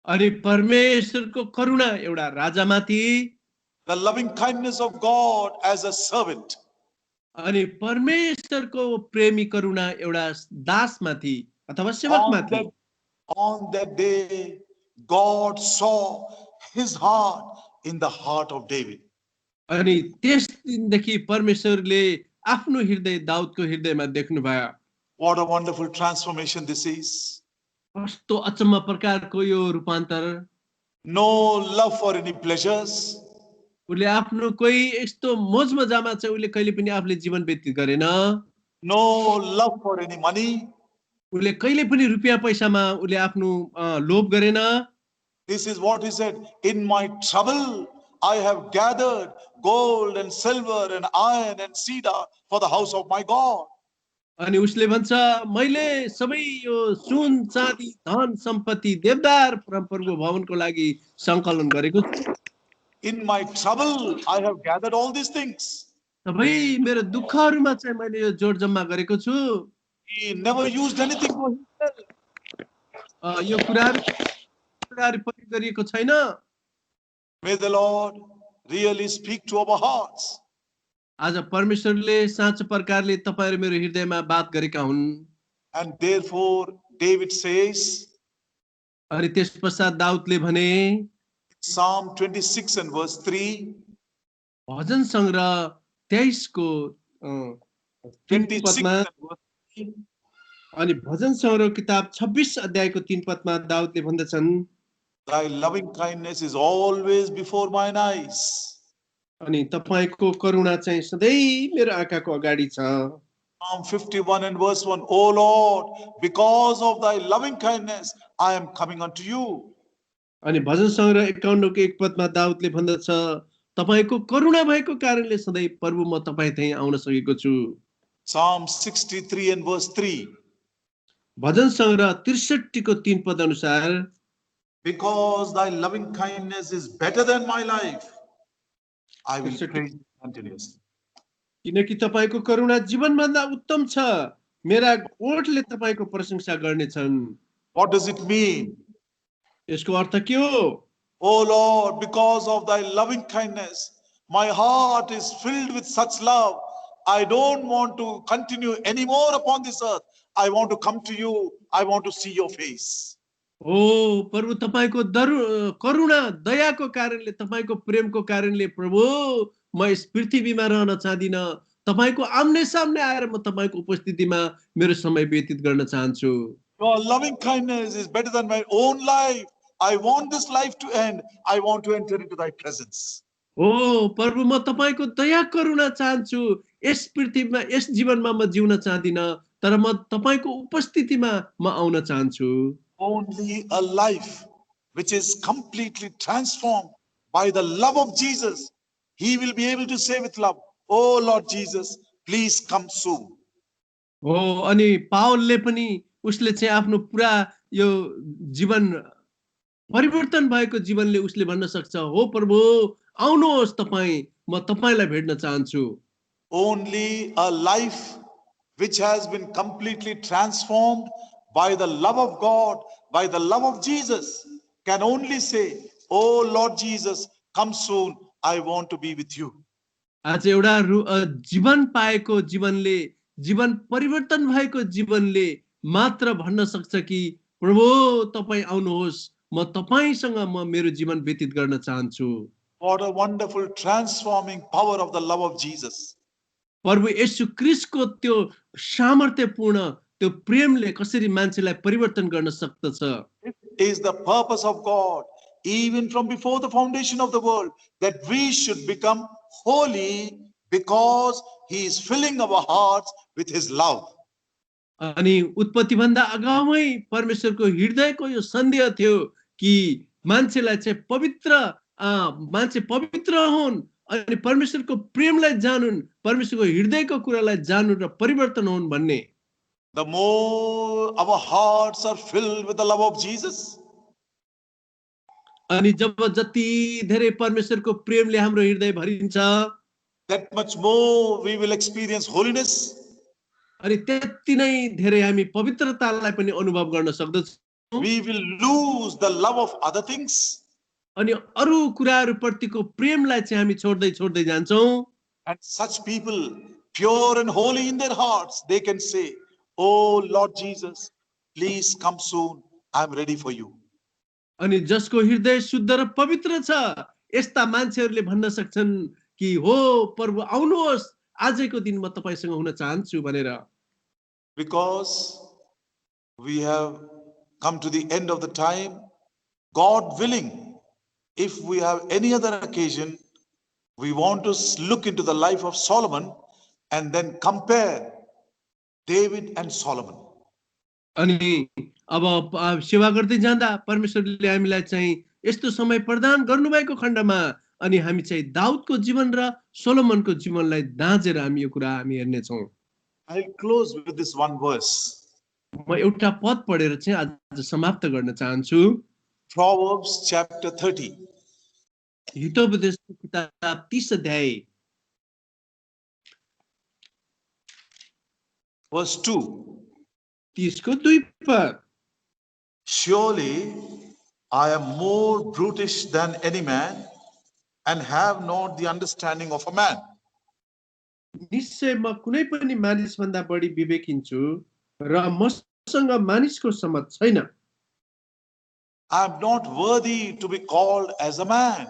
अनि परमेश्वरको करुणा एउटा राजामाथि, The loving kindness of God as a servant. अनि परमेश्वरको प्रेमी करुणा एउटा दासमाथि अथवा सेवकमाथि। On that day, God saw his heart in the heart of David. अनि त्यस दिनदेखि परमेश्वरले आफ्नो हृदय दाउदको हृदयमा देख्नुभयो। What a wonderful transformation this is. कस्तो अचम्म प्रकारको यो रूपान्तर। No love for any pleasures. उसले आफ्नो कोही यस्तो मोज मजामा चाहिँ उसले कहिले पनि आफूले जीवन व्यतीत गरेन। No love for any money. उसले कहिले पनि रुपियाँ पैसामा उसले आफ्नो लोभ गरेन। This is what he said. In my trouble, I have gathered gold and silver and iron and cedar for the house of my God. अनि उसले भन्छ मैले सबै यो सुन चाँदी धन सम्पत्ति देवदार परमप्रभुको भवनको लागि संकलन गरेको छु। In my trouble, I have gathered all these things. सबै मेरो दुःखहरुमा चाहिँ मैले यो जोड जम्मा गरेको छु। He never used anything for himself. यो कुराहरु प्रयोग गरिएको छैन। May the Lord really speak to our hearts. आज परमेश्वरले साँचो प्रकारले तपाईहरु मेरो हृदयमा बात गरेका हुन्। And therefore David says, अनि त्यसपश्चात दाउदले भने Psalm 26 and verse 3, भजन संग्रह 23 को 3 पदमा अनि भजन संग्रह किताब 26 अध्यायको 3 पदमा दाउदले भन्दछन्, Thy loving kindness is always before mine eyes. अनि तपाईको करुणा चाहिँ सधैं मेरो आँखाको अगाडि छ। Psalm 51 and verse 1, O Lord, because of thy loving kindness, I am coming unto you. अनि भजन संग्रह 51 को 1 पदमा दाउदले भन्दछ, तपाईको करुणा भएको कारणले सधैं प्रभु म तपाई त्यही आउन सकेको छु। Psalm 63 and verse 3, भजन संग्रह 63 को 3 पद अनुसार, because thy loving kindness is better than my life, I will praise you continuously. किनकि तपाईको करुणा जीवनभन्दा उत्तम छ, मेरा ओठले तपाईको प्रशंसा गर्नेछन्। What does it mean? यसको अर्थ के हो? O Lord, because of thy loving kindness, my heart is filled with such love. I don't want to continue anymore upon this earth. I want to come to you. I want to see your face. ओ प्रभु तपाईको करुणा दयाको कारणले तपाईको प्रेमको कारणले प्रभु म यस पृथ्वीमा रहन चाहदिन, तपाईको आम्ने सामने आएर म तपाईको उपस्थितिमा मेरो समय व्यतीत गर्न चाहन्छु। Your loving kindness is better than my own life. I want this life to end. I want to enter into thy presence. ओ प्रभु म तपाईको दया करुणा चाहन्छु, यस पृथ्वीमा यस जीवनमा म जिउन चाहदिन, तर म तपाईको उपस्थितिमा म आउन चाहन्छु। Only a life which is completely transformed by the love of Jesus, he will be able to say with love, Oh Lord Jesus, please come soon. हो अनि पावलले पनि उसले चाहिँ आफ्नो पुरा यो जीवन परिवर्तन भएको जीवनले उसले भन्न सक्छ, हो प्रभु आउनुहोस् तपाई, म तपाईलाई भेट्न चाहन्छु। Only a life which has been completely transformed by the love of God, by the love of Jesus, can only say, Oh Lord Jesus, come soon, I want to be with you. आज एउटा जीवन पाएको जीवनले, जीवन परिवर्तन भएको जीवनले मात्र भन्न सक्छ कि प्रभु तपाई आउनुहोस्, म तपाईसँग म मेरो जीवन व्यतीत गर्न चाहन्छु। What a wonderful transforming power of the love of Jesus. प्रभु येशू क्रिस्टको त्यो सामर्थ्यपूर्ण त्यो प्रेमले कसरी मान्छेलाई परिवर्तन गर्न सक्दछ। It is the purpose of God, even from before the foundation of the world, that we should become holy because he is filling our hearts with his love. अनि उत्पत्ति भन्दा अगावै परमेश्वरको हृदयको यो सन्देह थियो कि मान्छेलाई चाहिँ मान्छे पवित्र हुन् अनि परमेश्वरको प्रेमलाई जानुन्, परमेश्वरको हृदयको कुरालाई जानुन् र परिवर्तन हुन् भन्ने। The more our hearts are filled with the love of Jesus, अनि जब जति धेरै परमेश्वरको प्रेमले हाम्रो हृदय भरिन्छ, that much more we will experience holiness. अनि त्यति नै धेरै हामी पवित्रतालाई पनि अनुभव गर्न सक्दछौँ। We will lose the love of other things. अनि अरू कुराहरू प्रतिको प्रेमलाई चाहिँ हामी छोड्दै जान्छौँ। And such people, pure and holy in their hearts, they can say, Oh Lord Jesus, please come soon. I'm ready for you. अनि जसको हृदय शुद्ध र पवित्र छ, यस्ता मान्छेहरूले भन्न सक्छन् कि हो प्रभु आउनुहोस्, आजैको दिन म तपाईसँग हुन चाहन्छु भनेर। Because we have come to the end of the time, God willing, if we have any other occasion, we want to look into the life of Solomon and then compare David and Solomon. अनि अब सेवा गर्दै जाँदा परमेश्वरले हामीलाई चाहिँ यस्तो समय प्रदान गर्नुभएको खण्डमा अनि हामी चाहिँ दाउदको जीवन र सोलोमनको जीवनलाई दाँजेर हामी यो कुरा हामी हेर्नेछौँ। I'll close with this one verse. म एउटा पद पढेर चाहिँ आज समाप्त गर्न चाहन्छु। Proverbs chapter 30. हितोपदेशको किताब 30 अध्याय Verse 2. 30 को 2 पद। Surely I am more brutish than any man, and have not the understanding of a man. निश्चय म कुनै पनि मानिसभन्दा बढी विवेकिन छु र मसँग मानिसको समझ छैन। I am not worthy to be called as a man.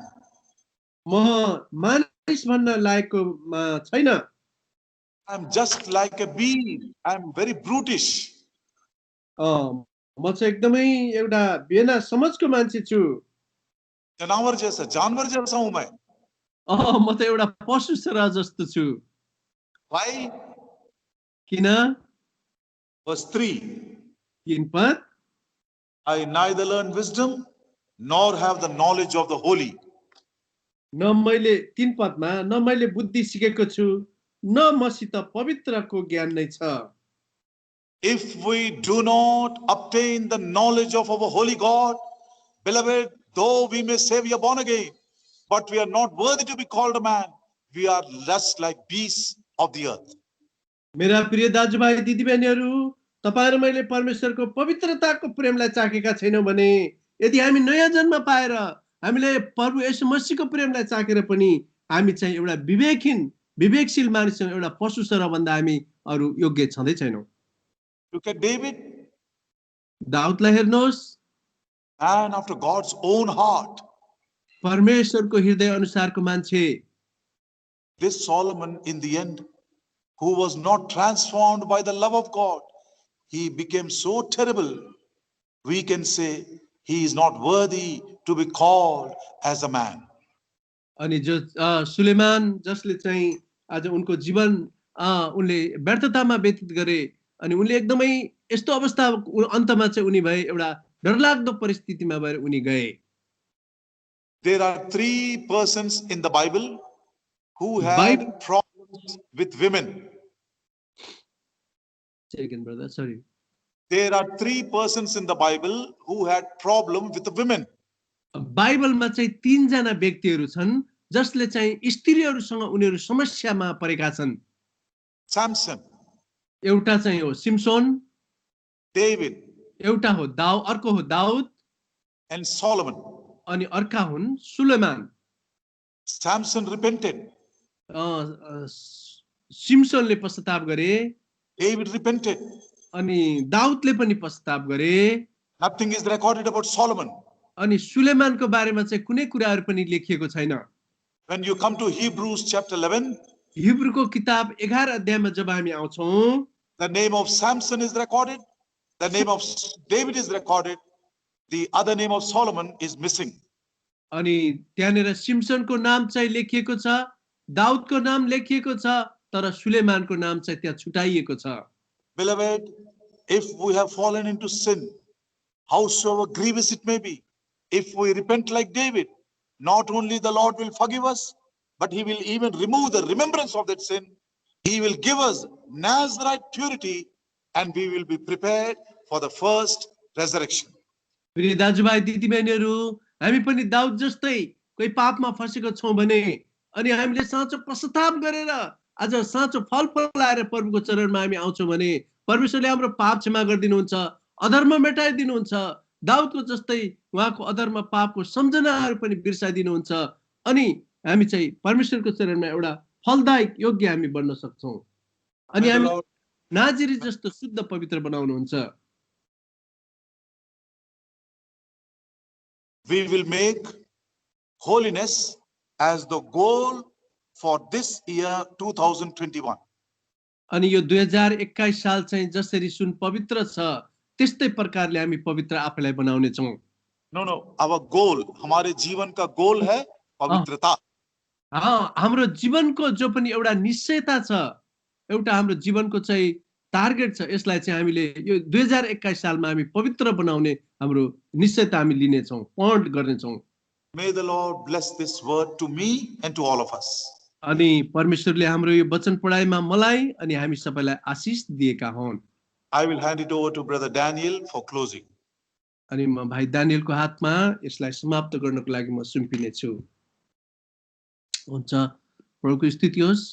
म मानिस भन्न लायकको छैन। I am just like a bee. I am very brutish. म चाहिँ एकदमै एउटा बेना समझको मान्छे छु। जनावर जैसा, जानवर जैसा हूं मैं. म त एउटा पशु सरह जस्तो छु। Why? किन? Verse 3. 3 पद। I neither learn wisdom nor have the knowledge of the holy. न मैले 3 पदमा न मैले बुद्धि सिकेको छु न मसित पवित्रको ज्ञान नै छ। If we do not obtain the knowledge of our holy God, beloved, though we may say we are born again, but we are not worthy to be called a man. We are just like beasts of the earth. मेरा प्रिय दाजुभाइ दिदीबहिनीहरू, तपाईं र मैले परमेश्वरको पवित्रताको प्रेमलाई चाखेका छैनौं भने, यदि हामी नयाँ जन्म पाएर हामीले प्रभु येशू मसीहको प्रेमलाई चाखेर पनि हामी चाहिँ एउटा विवेकशील मानिस एउटा पशु सरह भन्दा हामी अरु योग्य छँदै छैनौं। Look at David. दाउदलाई हेर्नुहोस्। Man after God's own heart. परमेश्वरको हृदय अनुसारको मान्छे। This Solomon in the end, who was not transformed by the love of God, he became so terrible, we can say he is not worthy to be called as a man. अनि जो सुलेमान जसले चाहिँ आज उनको जीवन उनले व्यर्थतामा व्यतीत गरे अनि उनले एकदमै यस्तो अवस्था अन्तमा चाहिँ उनी भए एउटा डरलाग्दो परिस्थितिमा भएर उनी गए। There are 3 persons in the Bible who had problems with women. Second brother, sorry. There are 3 persons in the Bible who had problem with the women. बाइबलमा चाहिँ 3 जना व्यक्तिहरू छन् जसले चाहिँ स्त्रीहरूसँग उनीहरू समस्यामा परेका छन्। Samson. एउटा चाहिँ हो सिम्सोन। David. एउटा हो अर्को हो दाउद। And Solomon. अनि अर्का हुन् सुलेमान। Samson repented. सिम्सोनले पश्चाताप गरे। David repented. अनि दाउदले पनि पश्चाताप गरे। Nothing is recorded about Solomon. अनि सुलेमानको बारेमा चाहिँ कुनै कुराहरु पनि लेखिएको छैन। When you come to Hebrews chapter 11, हिब्रूको किताब 11 अध्यायमा जब हामी आउँछौं, the name of Samson is recorded, the name of David is recorded, the other name of Solomon is missing. अनि त्यहाँनेर सिम्सनको नाम चाहिँ लेखिएको छ, दाउदको नाम लेखिएको छ, तर सुलेमानको नाम चाहिँ त्यहाँ छुटाइएको छ। Beloved, if we have fallen into sin, howsoever grievous it may be, if we repent like David, not only the Lord will forgive us, but he will even remove the remembrance of that sin. He will give us Nazarite purity and we will be prepared for the first resurrection. प्रिय दाजुभाइ दिदीबहिनीहरू, हामी पनि दाउद जस्तै कोही पापमा फसेको छौं भने अनि हामीले साँचो पश्चाताप गरेर आज साँचो फल फलाएर प्रभुको चरणमा हामी आउँछौं भने परमेश्वरले हाम्रो पाप क्षमा गरिदिनुहुन्छ, अधर्म मेटाइदिनुहुन्छ। दाउदको जस्तै उहाँको अधर्म पापको सम्झनाहरू पनि बिर्साइदिनुहुन्छ अनि हामी चाहिँ परमेश्वरको चरणमा एउटा फलदायक योग्य हामी बन्न सक्छौं अनि हामी नाजिरी जस्तो शुद्ध पवित्र बनाउनुहुन्छ। We will make holiness as the goal for this year 2021. अनि यो 2021 साल चाहिँ जसरी सुन पवित्र छ त्यस्तै प्रकारले हामी पवित्र आफैलाई बनाउने छौं. No, our goal, हमारे जीवन का गोल है पवित्रता. हाम्रो जीवनको जो पनि एउटा निश्चयता छ, एउटा हाम्रो जीवनको चाहिँ टार्गेट छ, यसलाई चाहिँ हामीले यो 2021 सालमा हामी पवित्र बनाउने हाम्रो निश्चयता हामी लिने छौं, पॉइन्ट गर्ने छौं. May the Lord bless this word to me and to all of us. अनि परमेश्वरले हाम्रो यो वचन पढाइमा मलाई अनि हामी सबैलाई आशीष दिएका हुन्. I will hand it over to Brother Daniel for closing. अनि म भाइ दानियलको हातमा यसलाई समाप्त गर्नको लागि म सुम्पिने छु. हुन्छ, प्रभुको स्तुति होस्.